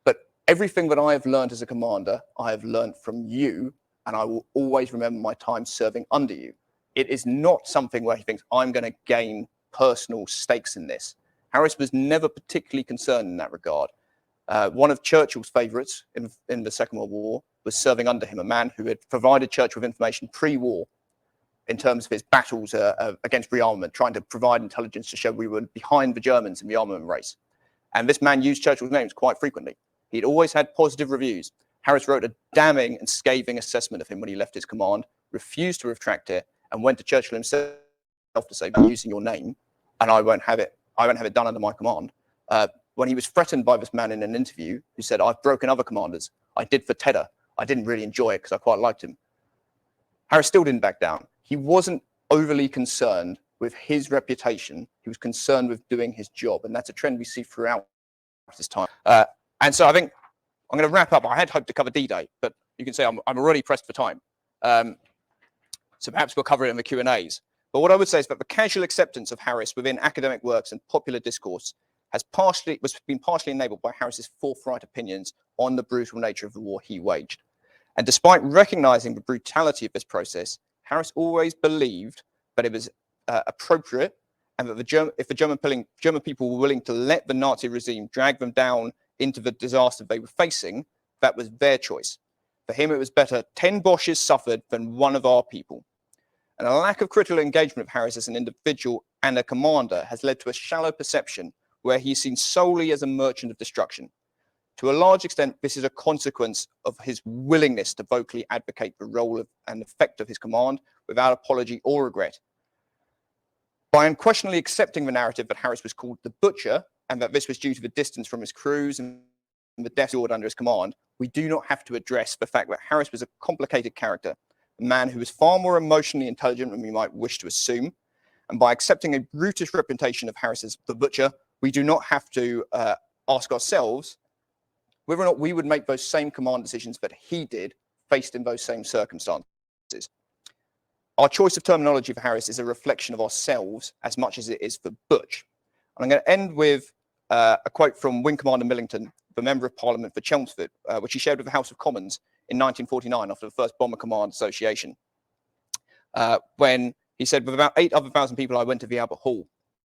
but everything that I have learned as a commander, I have learned from you, and I will always remember my time serving under you. It is not something where he thinks, I'm going to gain personal stakes in this. Harris was never particularly concerned in that regard. One of Churchill's favourites in the Second World War was serving under him, a man who had provided Churchill with information pre-war in terms of his battles against rearmament, trying to provide intelligence to show we were behind the Germans in the armament race. And this man used Churchill's names quite frequently. He'd always had positive reviews. Harris wrote a damning and scathing assessment of him when he left his command, refused to retract it, and went to Churchill himself to say, I'm using your name, and I won't have it done under my command. When he was threatened by this man in an interview, who said, I've broken other commanders. I did for Tedder. I didn't really enjoy it because I quite liked him. Harris still didn't back down. He wasn't overly concerned with his reputation. He was concerned with doing his job, and that's a trend we see throughout this time. And so I think I'm going to wrap up. I had hoped to cover D-Day, but you can say I'm already pressed for time. So perhaps we'll cover it in the Q&As. But what I would say is that the casual acceptance of Harris within academic works and popular discourse has been partially enabled by Harris's forthright opinions on the brutal nature of the war he waged. And despite recognizing the brutality of this process, Harris always believed that it was appropriate, and that if the German people were willing to let the Nazi regime drag them down into the disaster they were facing, that was their choice. For him, it was better 10 Bosches suffered than one of our people. And a lack of critical engagement of Harris as an individual and a commander has led to a shallow perception where he's seen solely as a merchant of destruction. To a large extent, this is a consequence of his willingness to vocally advocate the role and effect of his command without apology or regret. By unquestionably accepting the narrative that Harris was called the Butcher, and that this was due to the distance from his crews and the deaths ordered under his command, we do not have to address the fact that Harris was a complicated character, a man who was far more emotionally intelligent than we might wish to assume. And by accepting a brutish reputation of Harris as the Butcher, we do not have to ask ourselves whether or not we would make those same command decisions that he did, faced in those same circumstances. Our choice of terminology for Harris is a reflection of ourselves as much as it is for Butch. And I'm going to end with a quote from Wing Commander Millington, the Member of Parliament for Chelmsford, which he shared with the House of Commons in 1949 after the first Bomber Command Association, when he said, with about 8 other thousand people, I went to the Albert Hall.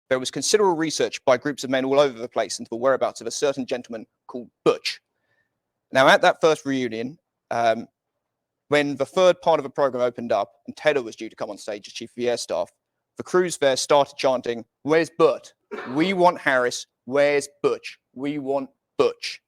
there was considerable research by groups of men all over the place into the whereabouts of a certain gentleman called Butch. Now, at that first reunion, when the third part of the program opened up and Tedder was due to come on stage as Chief of the Air Staff, the crews there started chanting, "Where's Bert? We want Harris. Where's Butch? We want Butch."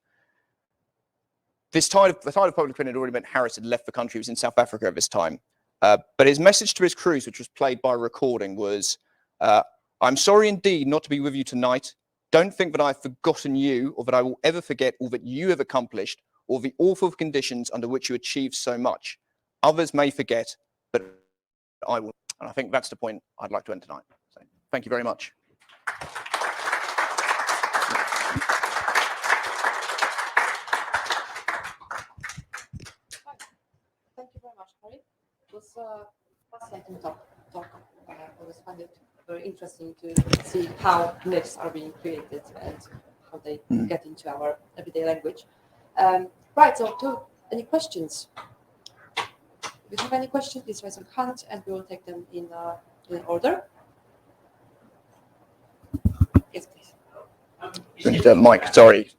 The tide of public opinion had already meant Harris had left the country. He was in South Africa at this time. But his message to his crews, which was played by recording, was, "I'm sorry indeed not to be with you tonight. Don't think that I've forgotten you or that I will ever forget all that you have accomplished or the awful conditions under which you achieved so much. Others may forget, but I will." And I think that's the point I'd like to end tonight. So, thank you very much. Thank you very much, Harry. It was fascinating talk. I was finding it very interesting to see how myths are being created and how they get into our everyday language. Right, so any questions? If you have any questions, please raise your hand and we will take them in order. Yes, please. Mike, sorry.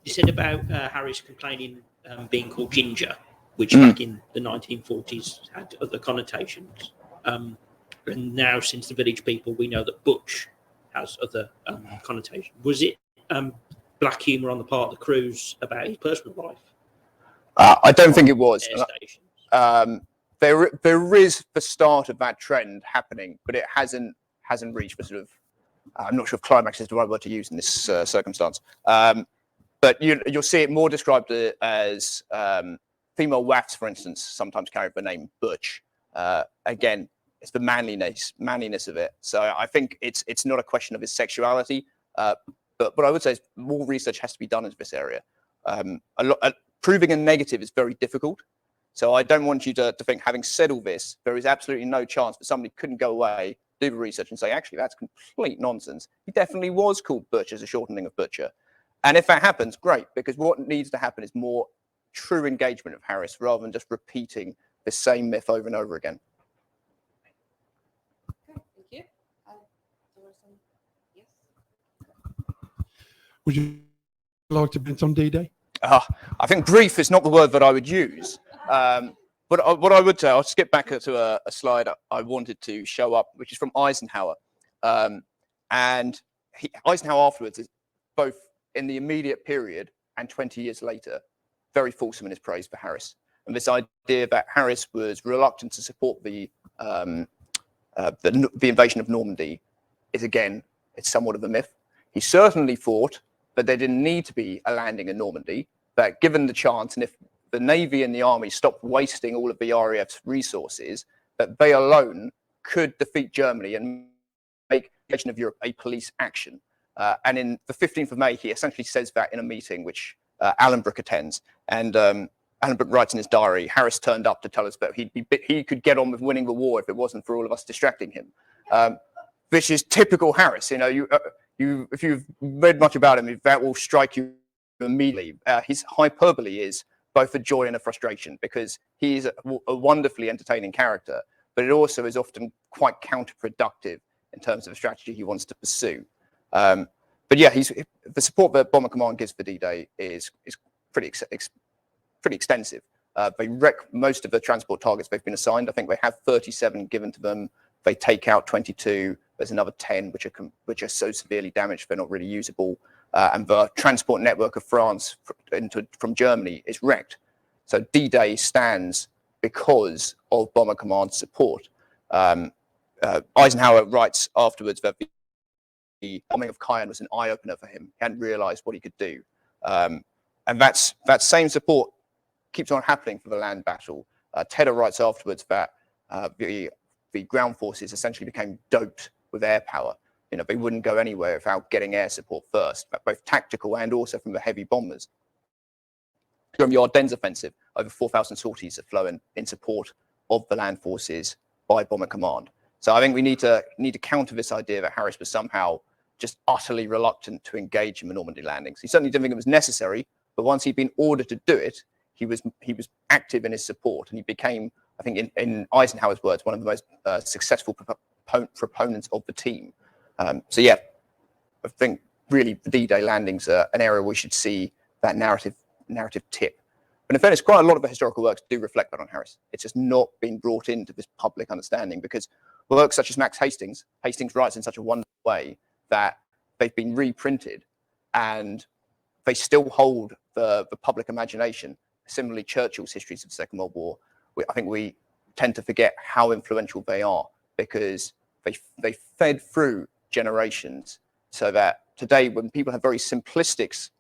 You said about Harris complaining being called Ginger, which back in the 1940s had other connotations. And now, since the Village People, we know that Butch has other connotations. Was it black humour on the part of the crews about his personal life? I don't think it was. There is the start of that trend happening, but it hasn't reached the sort of, I'm not sure if climax is the right word to use in this circumstance. But you'll see it more described as female WAFs, for instance, sometimes carry the name Butch. Again, it's the manliness of it. So I think it's not a question of his sexuality, but what I would say is more research has to be done in this area. Proving a negative is very difficult. So I don't want you to think, having said all this, there is absolutely no chance that somebody couldn't go away, do the research and say, actually, that's complete nonsense. He definitely was called Butch as a shortening of Butcher. And if that happens, great, because what needs to happen is more true engagement of Harris rather than just repeating the same myth over and over again. Okay, thank you. There were some, yes. Would you like to bet on D-Day? I think brief is not the word that I would use. But what I would say, I'll skip back to a slide I wanted to show up, which is from Eisenhower. And Eisenhower afterwards is both in the immediate period and 20 years later, very fulsome in his praise for Harris. And this idea that Harris was reluctant to support the invasion of Normandy is, again, it's somewhat of a myth. He certainly thought that there didn't need to be a landing in Normandy, but given the chance, and if the Navy and the Army stopped wasting all of the RAF's resources, that they alone could defeat Germany and make the invasion of Europe a police action. And in the 15th of May, he essentially says that in a meeting which Alan Brooke attends. And Alan Brooke writes in his diary, Harris turned up to tell us that he could get on with winning the war if it wasn't for all of us distracting him. Which is typical Harris. You know, if you've read much about him, that will strike you immediately. His hyperbole is both a joy and a frustration because he's a wonderfully entertaining character, but it also is often quite counterproductive in terms of the strategy he wants to pursue. But yeah, the support that Bomber Command gives for D-Day is pretty extensive. They wreck most of the transport targets they've been assigned. I think they have 37 given to them. They take out 22. There's another 10 which are so severely damaged they're not really usable. And the transport network of France from Germany is wrecked. So D-Day stands because of Bomber Command's support. Eisenhower writes afterwards that the bombing of Cayenne was an eye-opener for him. He hadn't realized what he could do. And that same support keeps on happening for the land battle. Tedder writes afterwards that the ground forces essentially became doped with air power. You know, they wouldn't go anywhere without getting air support first, but both tactical and also from the heavy bombers. During the Ardennes offensive, over 4,000 sorties have flown in support of the land forces by Bomber Command. So I think we need to counter this idea that Harris was somehow just utterly reluctant to engage in the Normandy landings. He certainly didn't think it was necessary, But once he'd been ordered to do it, he was active in his support, and he became, I think, in Eisenhower's words, one of the most successful proponents of the team. So yeah, I think really the D-Day landings are an area we should see that narrative tip. But in fairness, quite a lot of the historical works do reflect that on Harris. It's just not been brought into this public understanding because works such as Max Hastings writes in such a wonderful way that they've been reprinted and they still hold the public imagination. Similarly, Churchill's histories of the Second World War, I think we tend to forget how influential they are because they fed through generations so that today when people have very simplistic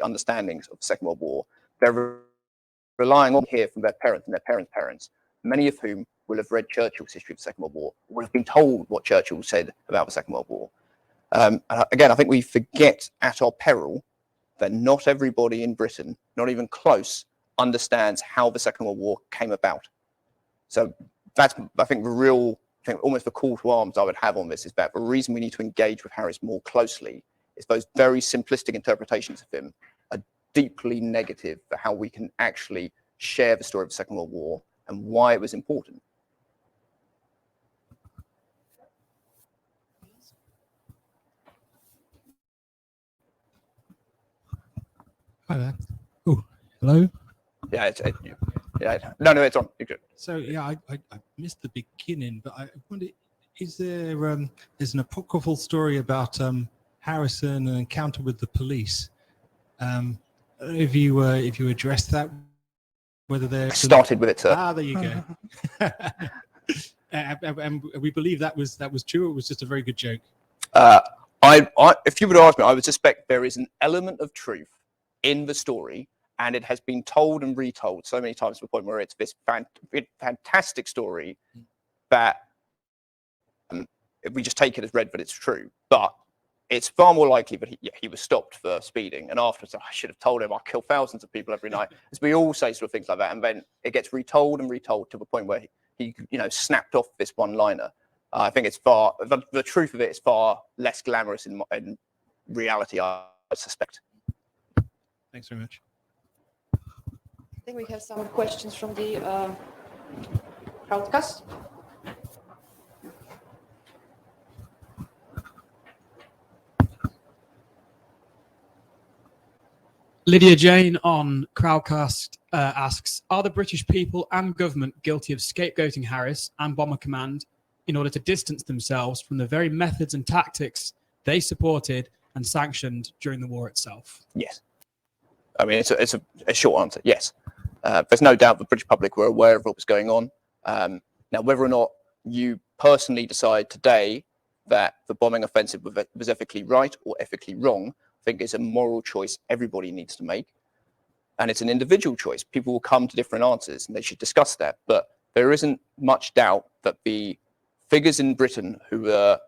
understandings of the Second World War, they're relying on hear from their parents and their parents' parents, many of whom will have read Churchill's history of the Second World War, will have been told what Churchill said about the Second World War. And again, I think we forget at our peril that not everybody in Britain, not even close, understands how the Second World War came about. So that's, I think, almost the call to arms I would have on this is that the reason we need to engage with Harris more closely is those very simplistic interpretations of him are deeply negative for how we can actually share the story of the Second World War and why it was important. Hi there. Oh, hello. Yeah, no, it's on. You're good. So yeah, I missed the beginning, but I wonder, is there there's an apocryphal story about Harrison and an encounter with the police. I don't know if you addressed that, whether they're Started with it, sir. Ah, there you go. And we believe that was true. It was just a very good joke. If you would ask me, I would suspect there is an element of truth in the story, and it has been told and retold so many times to the point where it's this fantastic story that we just take it as read that it's true. But it's far more likely that he was stopped for speeding, and afterwards, I should have told him I kill thousands of people every night. As we all say sort of things like that, and then it gets retold and retold to the point where he snapped off this one-liner. I think it's the truth of it is far less glamorous in reality, I suspect. Thanks very much. I think we have some questions from the crowdcast. Lydia Jane on Crowdcast asks, are the British people and government guilty of scapegoating Harris and Bomber Command in order to distance themselves from the very methods and tactics they supported and sanctioned during the war itself? Yes. I mean, it's a short answer. Yes. There's no doubt the British public were aware of what was going on. Now, whether or not you personally decide today that the bombing offensive was ethically right or ethically wrong, I think is a moral choice everybody needs to make. And it's an individual choice. People will come to different answers and they should discuss that. But there isn't much doubt that the figures in Britain who were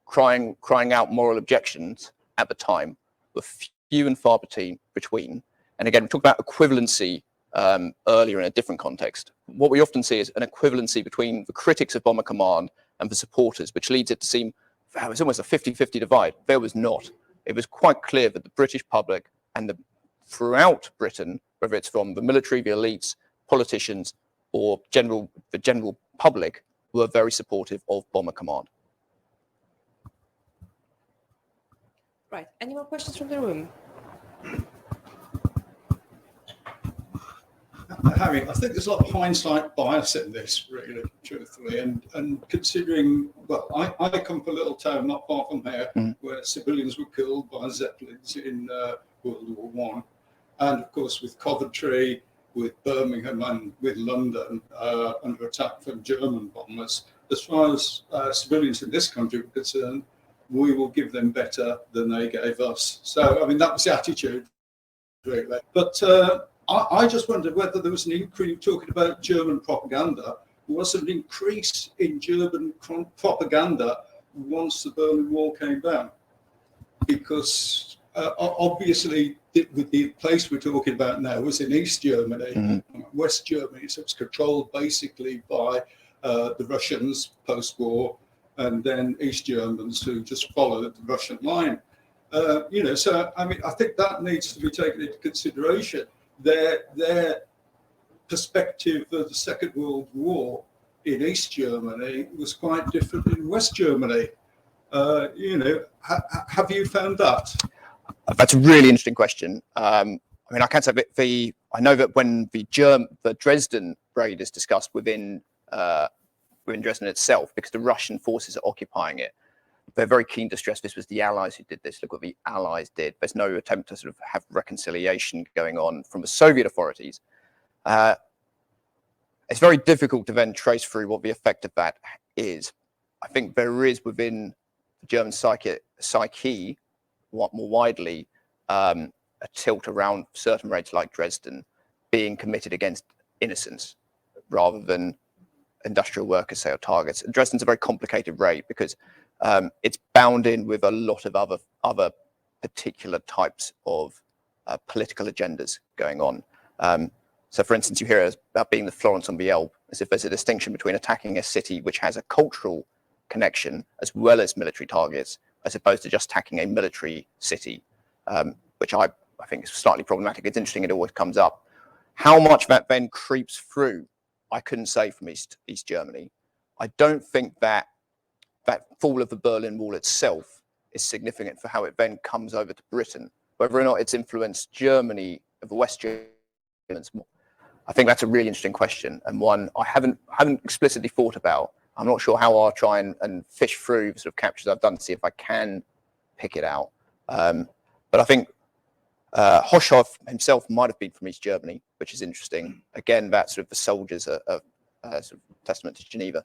crying out moral objections at the time were few and far between. And again, we talked about equivalency earlier in a different context. What we often see is an equivalency between the critics of Bomber Command and the supporters, which leads it to seem it's almost a 50-50 divide. There was not. It was quite clear that the British public and throughout Britain, whether it's from the military, the elites, politicians, or the general public, were very supportive of Bomber Command. Right. Any more questions from the room? Harry, I think there's a lot of hindsight bias in this, really, truthfully, and considering, well, I come from a little town not far from here where civilians were killed by Zeppelins in World War One, and of course with Coventry, with Birmingham, and with London under attack from German bombers. As far as civilians in this country were concerned, we will give them better than they gave us. So, I mean, that was the attitude, really. But I just wondered whether there was an increase, talking about German propaganda, was an increase in German propaganda once the Berlin Wall came down? Because obviously, the place we're talking about now was in East Germany, West Germany, so it's controlled basically by the Russians post-war, and then East Germans who just followed the Russian line. So I mean, I think that needs to be taken into consideration. Their perspective of the Second World War in East Germany was quite different in West Germany. Have you found that? That's a really interesting question. I mean, I can say that I know that when the Dresden raid is discussed within Dresden itself, because the Russian forces are occupying it, they're very keen to stress this was the Allies who did this. Look what the Allies did. There's no attempt to sort of have reconciliation going on from the Soviet authorities. It's very difficult to then trace through what the effect of that is. I think there is within the German psyche more widely, a tilt around certain raids like Dresden being committed against innocents rather than industrial workers, say, or targets. And Dresden's a very complicated raid because it's bound in with a lot of other particular types of political agendas going on. So, for instance, you hear about being the Florence on the Elbe, as if there's a distinction between attacking a city which has a cultural connection as well as military targets, as opposed to just attacking a military city, which I think is slightly problematic. It's interesting, it always comes up. How much that then creeps through, I couldn't say from East Germany. I don't think that fall of the Berlin Wall itself is significant for how it then comes over to Britain. Whether or not it's influenced Germany, the West Germans more, I think that's a really interesting question, and one I haven't explicitly thought about. I'm not sure how I'll try and fish through the sort of captures I've done to see if I can pick it out. But I think Hoshov himself might have been from East Germany, which is interesting. Again, that sort of the soldiers are sort of testament to Geneva.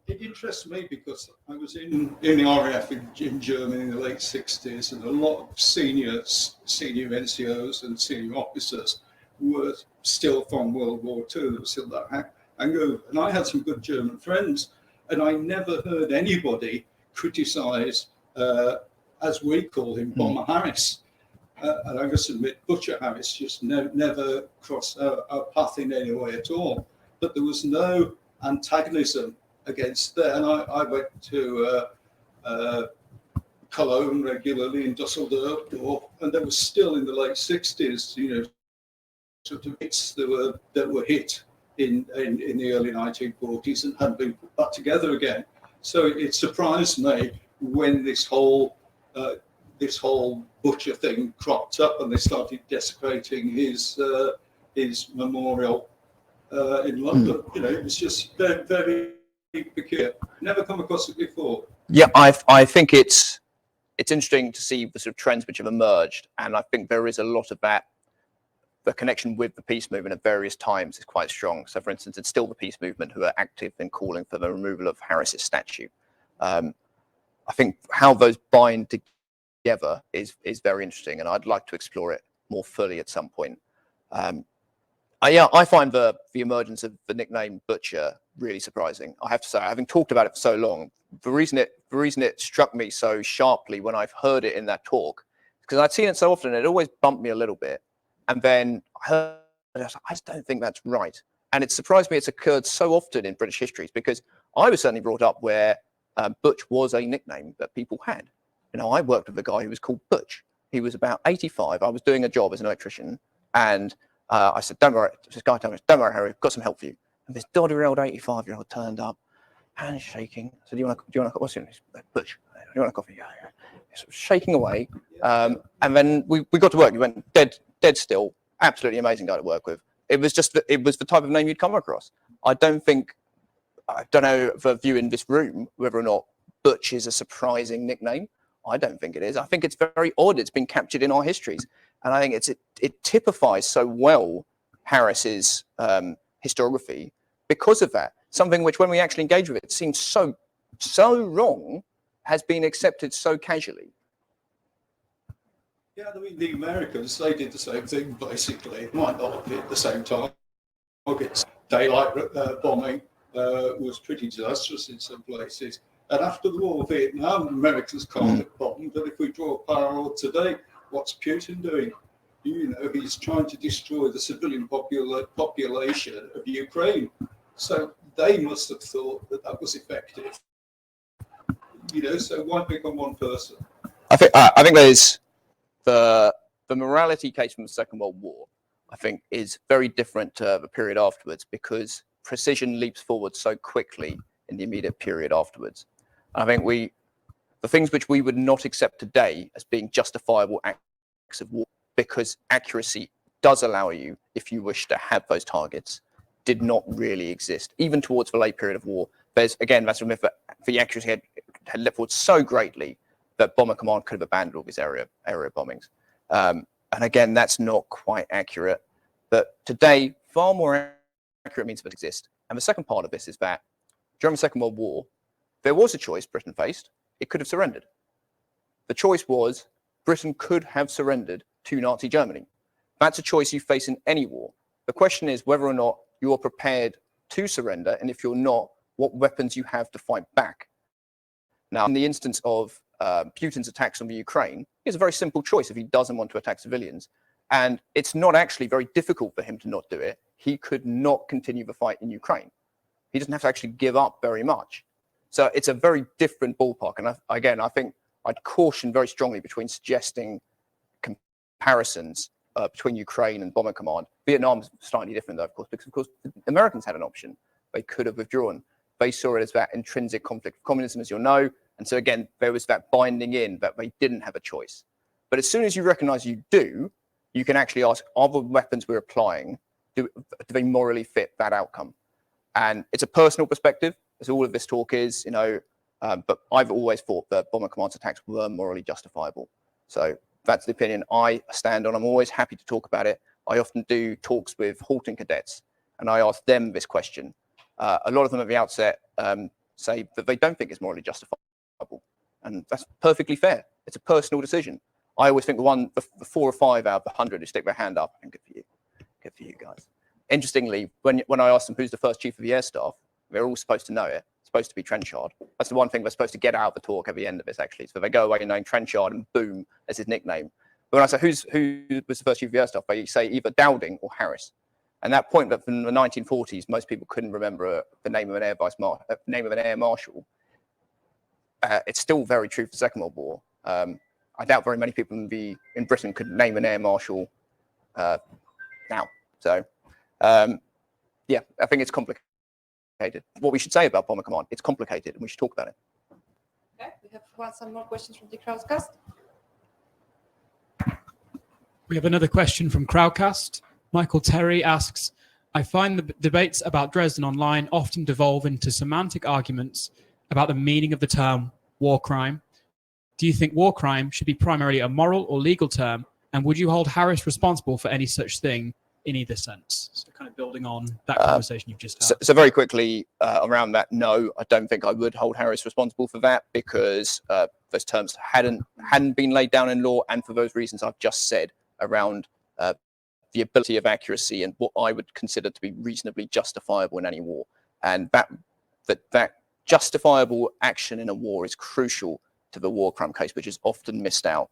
It interests me because I was in the RAF in Germany in the late 60s, and a lot of senior NCOs and senior officers were still from World War II. There was still that hangover. And I had some good German friends, and I never heard anybody criticise, as we call him, Bomber Harris. And I must admit, Butcher Harris just never crossed our path in any way at all. But there was no antagonism against that. And I went to Cologne regularly, in Dusseldorf, and there was still in the late 60s, sort of hits that were hit in the early 1940s and hadn't been put back together again. So it surprised me when this whole Butcher thing cropped up and they started desecrating his memorial in London. It was just very, very peculiar. Never come across it before. Yeah, I think it's interesting to see the sort of trends which have emerged, and I think there is a lot of that. The connection with the peace movement at various times is quite strong. So, for instance, it's still the peace movement who are active in calling for the removal of Harris's statue. I think how those bind together is very interesting, and I'd like to explore it more fully at some point. I find the emergence of the nickname Butcher really surprising. I have to say, having talked about it for so long, the reason it struck me so sharply when I've heard it in that talk, because I'd seen it so often, it always bumped me a little bit. And then I heard it, I just don't think that's right. And it surprised me it's occurred so often in British histories, because I was certainly brought up where Butch was a nickname that people had. I worked with a guy who was called Butch. He was about 85. I was doing a job as an electrician, and I said, "Don't worry." This guy told me, "Don't worry, Harry, I've got some help for you." And this doddery old 85-year-old turned up, hands shaking. I said, "Do you want to? What's your name?" Butch. "Do you want a coffee?" Yeah. Sort of shaking away, and then we got to work. He went dead still. Absolutely amazing guy to work with. It was the type of name you'd come across. I don't know the view in this room whether or not Butch is a surprising nickname. I don't think it is. I think it's very odd. It's been captured in our histories, and I think it typifies so well Harris's historiography because of that. Something which, when we actually engage with it, seems so wrong, has been accepted so casually. Yeah, I mean, the Americans, they did the same thing, basically. It might not be at the same time. Daylight bombing was pretty disastrous in some places. And after the war of Vietnam, Americans carpet bombed. But if we draw a parallel today, what's Putin doing? He's trying to destroy the civilian population of Ukraine. So they must have thought that was effective. So why pick on one person? I think there's the morality case from the Second World War, I think, is very different to the period afterwards, because precision leaps forward so quickly in the immediate period afterwards. I think the things which we would not accept today as being justifiable acts of war, because accuracy does allow you, if you wish to have those targets, did not really exist, even towards the late period of war. There's, again, that's a myth that the accuracy had leapt forward so greatly that Bomber Command could have abandoned all these area bombings. And again, that's not quite accurate. But today, far more accurate means that exist. And the second part of this is that during the Second World War, there was a choice Britain faced. It could have surrendered. The choice was Britain could have surrendered to Nazi Germany. That's a choice you face in any war. The question is whether or not you are prepared to surrender, and if you're not, what weapons you have to fight back. Now, in the instance of Putin's attacks on the Ukraine, it's a very simple choice if he doesn't want to attack civilians. And it's not actually very difficult for him to not do it. He could not continue the fight in Ukraine. He doesn't have to actually give up very much. So it's a very different ballpark. And I think I'd caution very strongly between suggesting comparisons between Ukraine and Bomber Command. Vietnam's slightly different, though, of course, because, of course, the Americans had an option. They could have withdrawn. They saw it as that intrinsic conflict of communism, as you'll know. And so, again, there was that binding in that they didn't have a choice. But as soon as you recognize you do, you can actually ask, are the weapons we're applying, do they morally fit that outcome? And it's a personal perspective, as all of this talk is, but I've always thought that Bomber Command's attacks were morally justifiable. So that's the opinion I stand on. I'm always happy to talk about it. I often do talks with halting cadets, and I ask them this question. A lot of them at the outset say that they don't think it's morally justifiable, and that's perfectly fair. It's a personal decision. I always think the 4 or 5 out of the 100 who stick their hand up, and good for you guys. Interestingly, when I asked them who's the first chief of the air staff, they're all supposed to know it. It's supposed to be Trenchard. That's the one thing they're supposed to get out of the talk at the end of this, actually. So they go away knowing Trenchard, and boom, as his nickname. But when I say who was the first chief of the air staff, they say either Dowding or Harris. And that point that from the 1940s, most people couldn't remember the name of an air marshal. It's still very true for the Second World War. I doubt very many people in Britain could name an air marshal now. So, yeah, I think it's complicated. What we should say about Bomber Command, it's complicated, and we should talk about it. Okay, we have some more questions from the Crowdcast. We have another question from Crowdcast. Michael Terry asks, I find the debates about Dresden online often devolve into semantic arguments about the meaning of the term war crime. Do you think war crime should be primarily a moral or legal term? And would you hold Harris responsible for any such thing in either sense? So kind of building on that conversation you've just had. So very quickly around that, no, I don't think I would hold Harris responsible for that, because those terms hadn't been laid down in law, and for those reasons I've just said around the ability of accuracy and what I would consider to be reasonably justifiable in any war. And that justifiable action in a war is crucial to the war crime case, which is often missed out.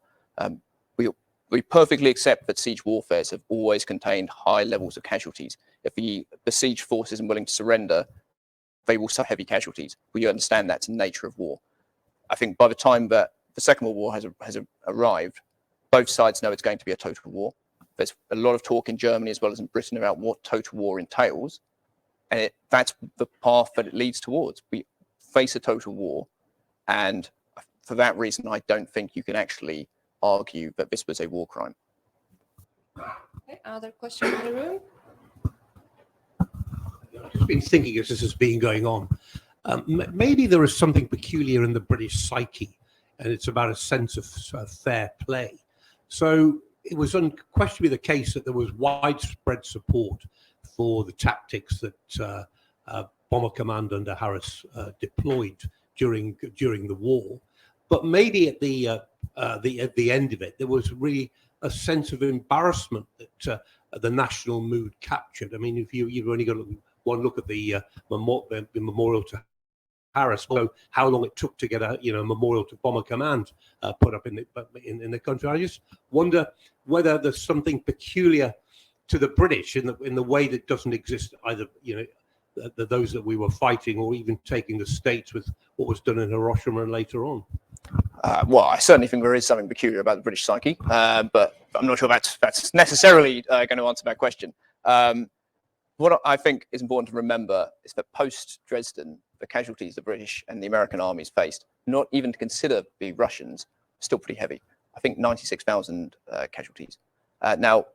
We perfectly accept that siege warfares have always contained high levels of casualties. If the besieged force isn't willing to surrender, they will suffer heavy casualties. We understand that's the nature of war. I think by the time that the Second World War has arrived, both sides know it's going to be a total war. There's a lot of talk in Germany as well as in Britain about what total war entails. And that's the path that it leads towards. We face a total war. And for that reason, I don't think you can actually argue that this was a war crime. Okay, other question in the room? I've just been thinking as this has been going on. Maybe there is something peculiar in the British psyche, and it's about a sense of fair play. So it was unquestionably the case that there was widespread support for the tactics that Bomber Command under Harris deployed during the war. But maybe at the end of it, there was really a sense of embarrassment that the national mood captured. I mean, if you've only got one look at the memorial to Harris, so how long it took to get a memorial to Bomber Command put up in the country. I just wonder whether there's something peculiar to the British in the way that doesn't exist either those that we were fighting, or even taking the States with what was done in Hiroshima and later on? Well, I certainly think there is something peculiar about the British psyche, but I'm not sure that's necessarily going to answer that question. What I think is important to remember is that post-Dresden, the casualties the British and the American armies faced, not even to consider the Russians, still pretty heavy. I think 96,000 casualties. Now,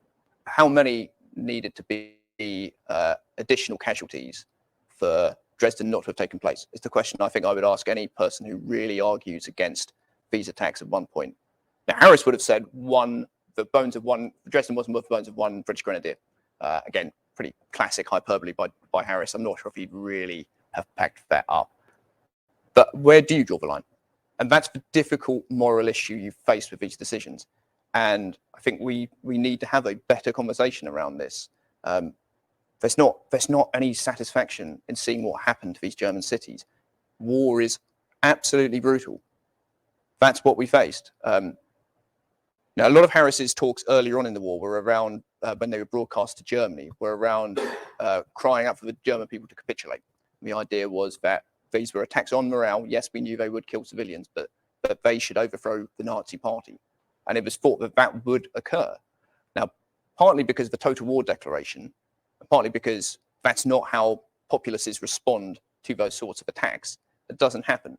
how many needed to be additional casualties for Dresden not to have taken place is the question I think I would ask any person who really argues against these attacks at one point. Now, Harris would have said Dresden wasn't worth the bones of one British grenadier. Again, pretty classic hyperbole by Harris. I'm not sure if he'd really have packed that up. But where do you draw the line? And that's the difficult moral issue you face with these decisions. And I think we need to have a better conversation around this. There's not any satisfaction in seeing what happened to these German cities. War is absolutely brutal. That's what we faced. Now, a lot of Harris's talks earlier on in the war were around, when they were broadcast to Germany, were around crying out for the German people to capitulate. And the idea was that these were attacks on morale. Yes, we knew they would kill civilians, but they should overthrow the Nazi party. And it was thought that that would occur. Now, partly because of the Total War Declaration, partly because that's not how populaces respond to those sorts of attacks. It doesn't happen.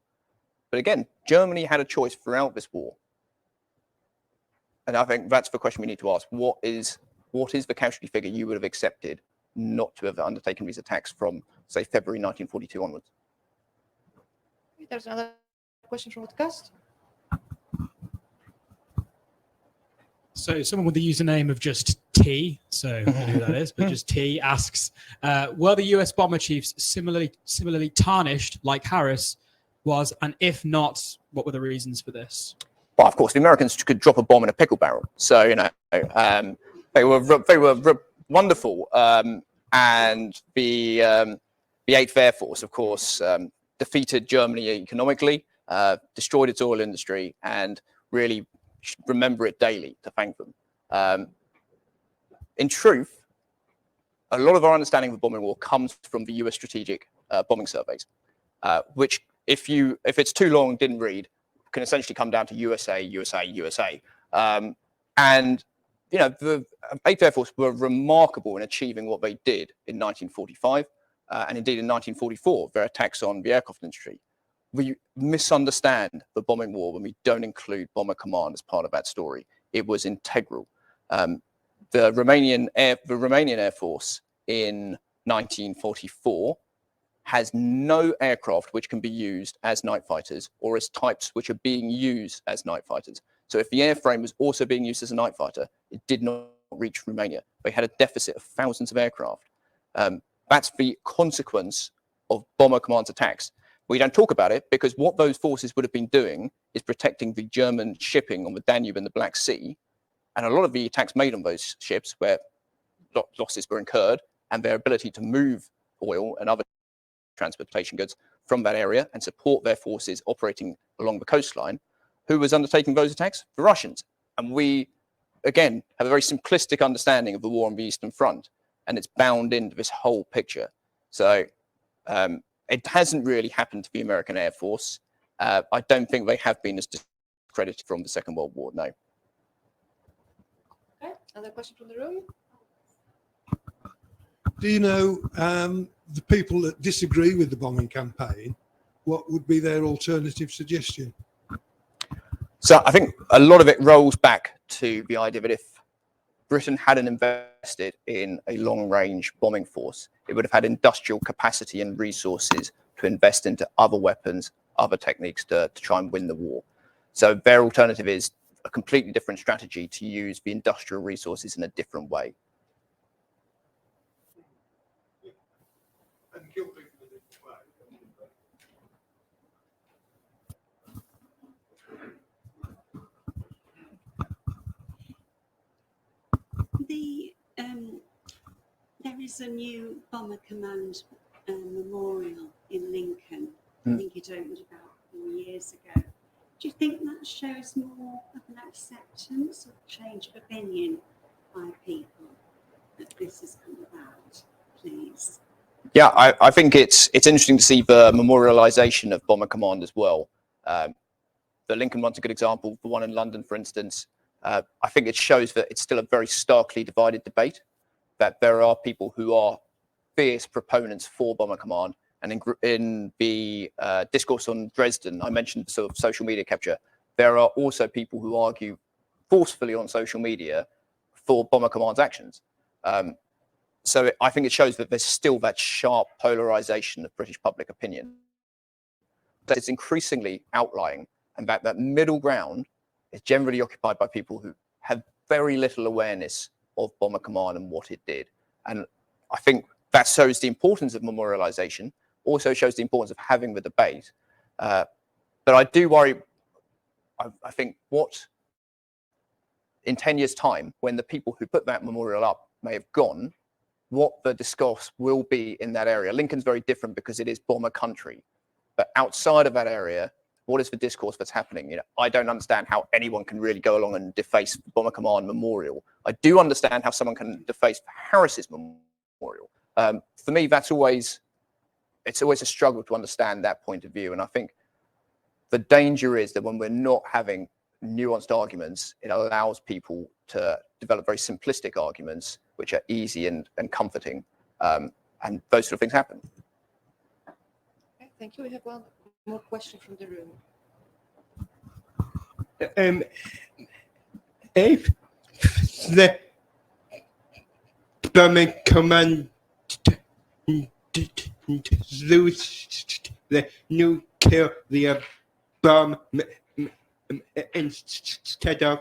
But again, Germany had a choice throughout this war. And I think that's the question we need to ask. What is the casualty figure you would have accepted not to have undertaken these attacks from, say, February 1942 onwards? There's another question from the cast. So someone with the username of just T, so I don't know who that is, but just T asks, were the US bomber chiefs similarly tarnished like Harris was, and if not, what were the reasons for this? Well, of course, the Americans could drop a bomb in a pickle barrel. So, they were wonderful. And the 8th Air Force, of course, defeated Germany economically, destroyed its oil industry, and really remember it daily to thank them. In truth, a lot of our understanding of the bombing war comes from the US strategic bombing surveys, which if it's too long, didn't read, can essentially come down to USA, USA, USA. And, the 8th Air Force were remarkable in achieving what they did in 1945, and indeed in 1944, their attacks on the aircraft industry. We misunderstand the bombing war when we don't include Bomber Command as part of that story. It was integral. The Romanian Air Force in 1944 has no aircraft which can be used as night fighters or as types which are being used as night fighters. So if the airframe was also being used as a night fighter, it did not reach Romania. They had a deficit of thousands of aircraft. That's the consequence of Bomber Command's attacks. We don't talk about it because what those forces would have been doing is protecting the German shipping on the Danube and the Black Sea. And a lot of the attacks made on those ships where losses were incurred and their ability to move oil and other transportation goods from that area and support their forces operating along the coastline. Who was undertaking those attacks? The Russians. And we, again, have a very simplistic understanding of the war on the Eastern Front, and it's bound into this whole picture. So it hasn't really happened to the American Air Force. I don't think they have been as discredited from the Second World War, no. Okay, another question from the room. Do you know the people that disagree with the bombing campaign, what would be their alternative suggestion? So I think a lot of it rolls back to the idea that if Britain hadn't invested in a long-range bombing force, it would have had industrial capacity and resources to invest into other weapons, other techniques to try and win the war. So their alternative is a completely different strategy to use the industrial resources in a different way. There is a new Bomber Command memorial in Lincoln. I think it opened about 4 years ago. Do you think that shows more of an acceptance or change of opinion by people that this has come about, please? Yeah, I think it's interesting to see the memorialisation of Bomber Command as well. The Lincoln one's a good example. The one in London, for instance, I think it shows that it's still a very starkly divided debate, that there are people who are fierce proponents for Bomber Command. And in the discourse on Dresden, I mentioned sort of social media capture. There are also people who argue forcefully on social media for Bomber Command's actions. So I think it shows that there's still that sharp polarization of British public opinion. That it's increasingly outlying, and that middle ground is generally occupied by people who have very little awareness of Bomber Command and what it did. And I think that shows the importance of memorialization, also shows the importance of having the debate. But I do worry, I think what, in 10 years' time, when the people who put that memorial up may have gone, what the discourse will be in that area. Lincoln's very different because it is bomber country. But outside of that area, what is the discourse that's happening? You know, I don't understand how anyone can really go along and deface Bomber Command Memorial. I do understand how someone can deface Harris's memorial. For me, it's always a struggle to understand that point of view. And I think the danger is that when we're not having nuanced arguments, it allows people to develop very simplistic arguments, which are easy and comforting. And those sort of things happen. Okay, thank you. We have one more question from the room. If the Bomber Command lose the nuclear bomb instead of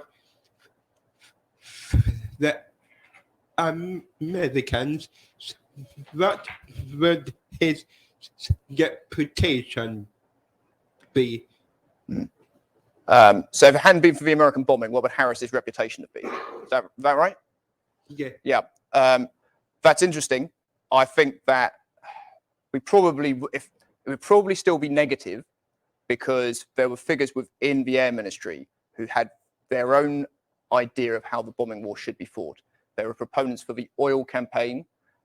the Americans, what would his reputation be? So if it hadn't been for the American bombing, what would Harris's reputation have been? Is that right? Yeah. Yeah. That's interesting. I think that we would probably still be negative, because there were figures within the Air Ministry who had their own idea of how the bombing war should be fought. There were proponents for the oil campaign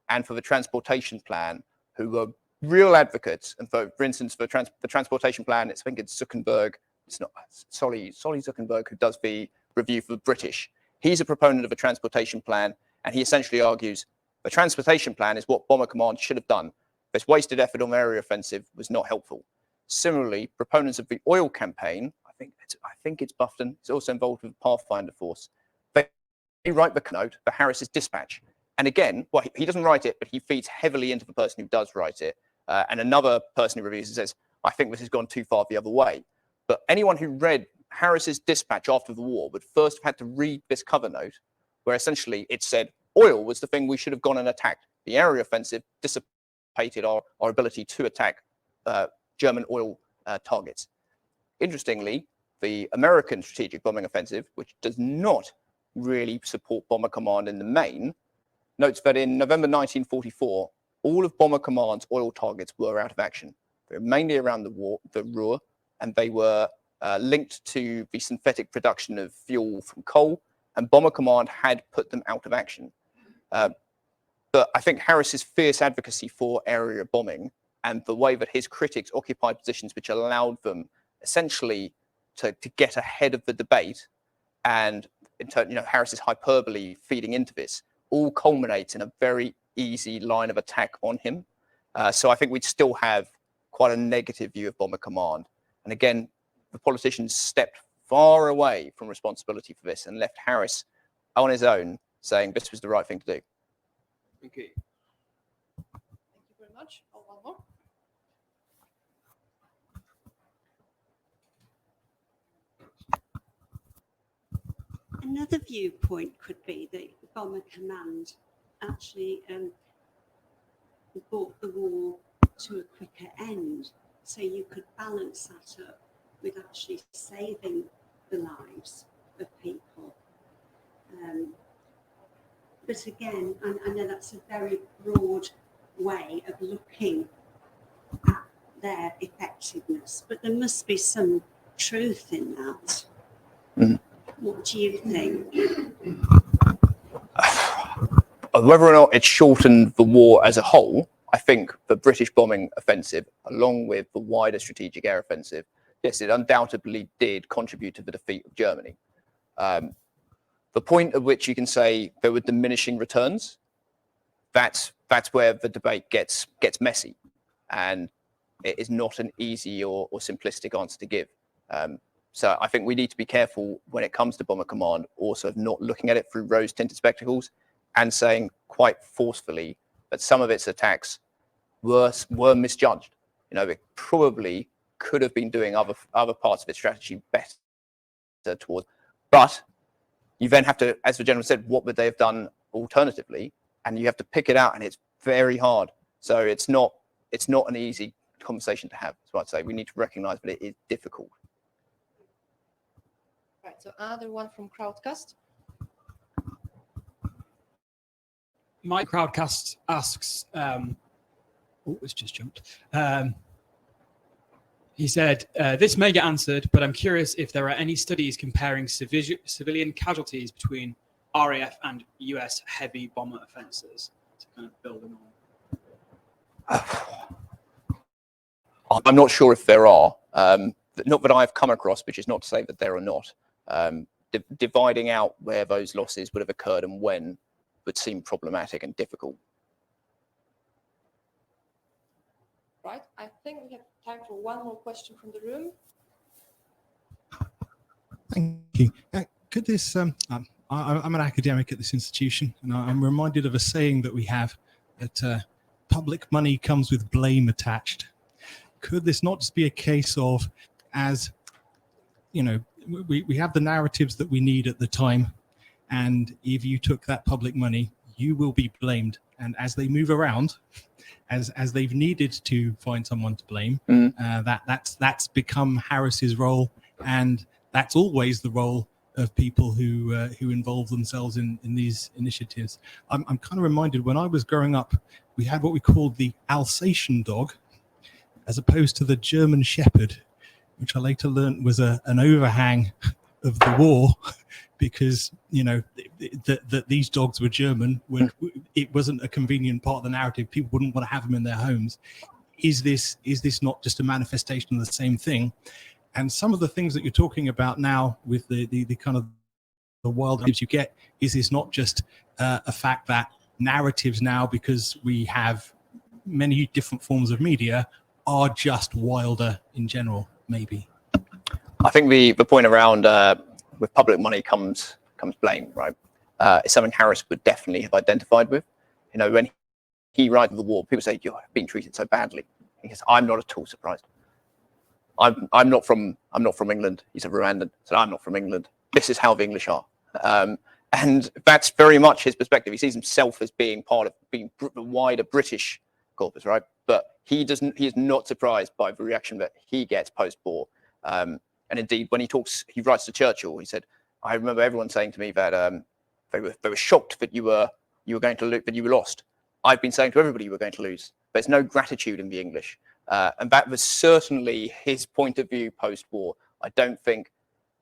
and for the transportation plan who were real advocates. And for instance, for the transportation plan, I think it's Zuckerberg. It's not Solly Zuckerberg, who does the review for the British. He's a proponent of a transportation plan, and he essentially argues the transportation plan is what Bomber Command should have done. This wasted effort on the area offensive was not helpful. Similarly, proponents of the oil campaign, I think it's Buffton, is also involved with the Pathfinder Force. They write the note for Harris's dispatch. And again, well, he doesn't write it, but he feeds heavily into the person who does write it. And another person who reviews it says, I think this has gone too far the other way. But anyone who read Harris's dispatch after the war would first have had to read this cover note, where essentially it said oil was the thing we should have gone and attacked. The area offensive dissipated our ability to attack German oil targets. Interestingly, the American strategic bombing offensive, which does not really support Bomber Command in the main, notes that in November 1944, all of Bomber Command's oil targets were out of action. They were mainly around the Ruhr, and they were linked to the synthetic production of fuel from coal, and Bomber Command had put them out of action. But I think Harris's fierce advocacy for area bombing and the way that his critics occupied positions which allowed them essentially to get ahead of the debate, and in turn, Harris's hyperbole feeding into this, all culminates in a very easy line of attack on him. So I think we'd still have quite a negative view of Bomber Command. And again, the politicians stepped far away from responsibility for this and left Harris on his own, saying this was the right thing to do. Okay. Thank you very much. Oh, one more. Another viewpoint could be that Bomber Command actually brought the war to a quicker end. So you could balance that up with actually saving the lives of people. But again, I know that's a very broad way of looking at their effectiveness, but there must be some truth in that. Mm. What do you think? Whether or not it shortened the war as a whole, I think the British bombing offensive, along with the wider strategic air offensive, yes, it undoubtedly did contribute to the defeat of Germany. The point at which you can say there were diminishing returns, that's where the debate gets messy, and it is not an easy or simplistic answer to give. So I think we need to be careful when it comes to Bomber Command, also of not looking at it through rose-tinted spectacles and saying quite forcefully that some of its attacks were misjudged. You know, it probably could have been doing other parts of its strategy better towards. But you then have to, as the general said, what would they have done alternatively? And you have to pick it out, and it's very hard. So it's not an easy conversation to have. That's what I'd say. We need to recognise that it is difficult. Right. So another one from Crowdcast. My Crowdcast asks, it's just jumped. He said, this may get answered, but I'm curious if there are any studies comparing civilian casualties between RAF and US heavy bomber offences to kind of build them on. I'm not sure if there are. Not that I've come across, which is not to say that there are not. Dividing out where those losses would have occurred and when would seem problematic and difficult. Right. I think we have time for one more question from the room. Thank you. Could this, I'm an academic at this institution, and I'm reminded of a saying that we have that public money comes with blame attached. Could this not just be a case of, as you know, we have the narratives that we need at the time, and if you took that public money, you will be blamed. And as they move around, as they've needed to find someone to blame, that's become Harris's role, and that's always the role of people who involve themselves in these initiatives. I'm kind of reminded, when I was growing up, we had what we called the Alsatian dog, as opposed to the German Shepherd, which I later learned was an overhang of the war, because you know that these dogs were German. When it wasn't a convenient part of the narrative, people wouldn't want to have them in their homes. Is this not just a manifestation of the same thing? And some of the things that you're talking about now, with the kind of the wild narratives you get, is this not just a fact that narratives now, because we have many different forms of media, are just wilder in general? Maybe. I think the point around with public money comes blame, right? It's something Harris would definitely have identified with. You know, when he arrived at the war, people say, "You're being treated so badly." He says, "I'm not at all surprised. I'm not from England." He's a Rwandan, so I'm not from England. This is how the English are, and that's very much his perspective. He sees himself as being part of the wider British corpus, right? But he is not surprised by the reaction that he gets post-war. And indeed, when he writes to Churchill, he said, "I remember everyone saying to me that they were shocked that you were going to lose, that you were lost. I've been saying to everybody you were going to lose. There's no gratitude in the English." And that was certainly his point of view post-war. I don't think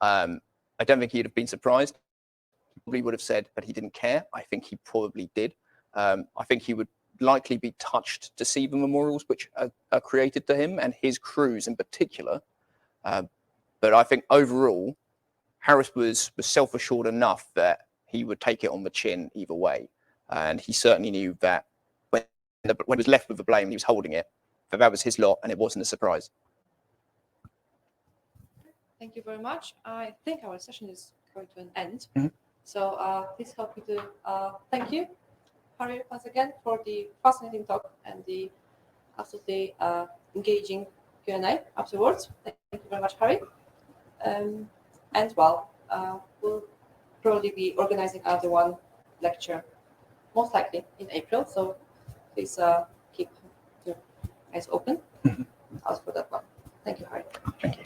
he'd have been surprised. He probably would have said that he didn't care. I think he probably did. I think he would likely be touched to see the memorials which are created to him and his crews in particular. But I think overall, Harris was self-assured enough that he would take it on the chin either way. And he certainly knew that when he was left with the blame, he was holding it. But that was his lot, and it wasn't a surprise. Thank you very much. I think our session is going to an end. Mm-hmm. So please help me to thank you, Harry, once again, for the fascinating talk and the absolutely engaging Q&A afterwards. Thank you very much, Harry. And well, we'll probably be organizing another one lecture, most likely in April. So please keep your eyes open. I'll for that one. Thank you, Harry. Thank you.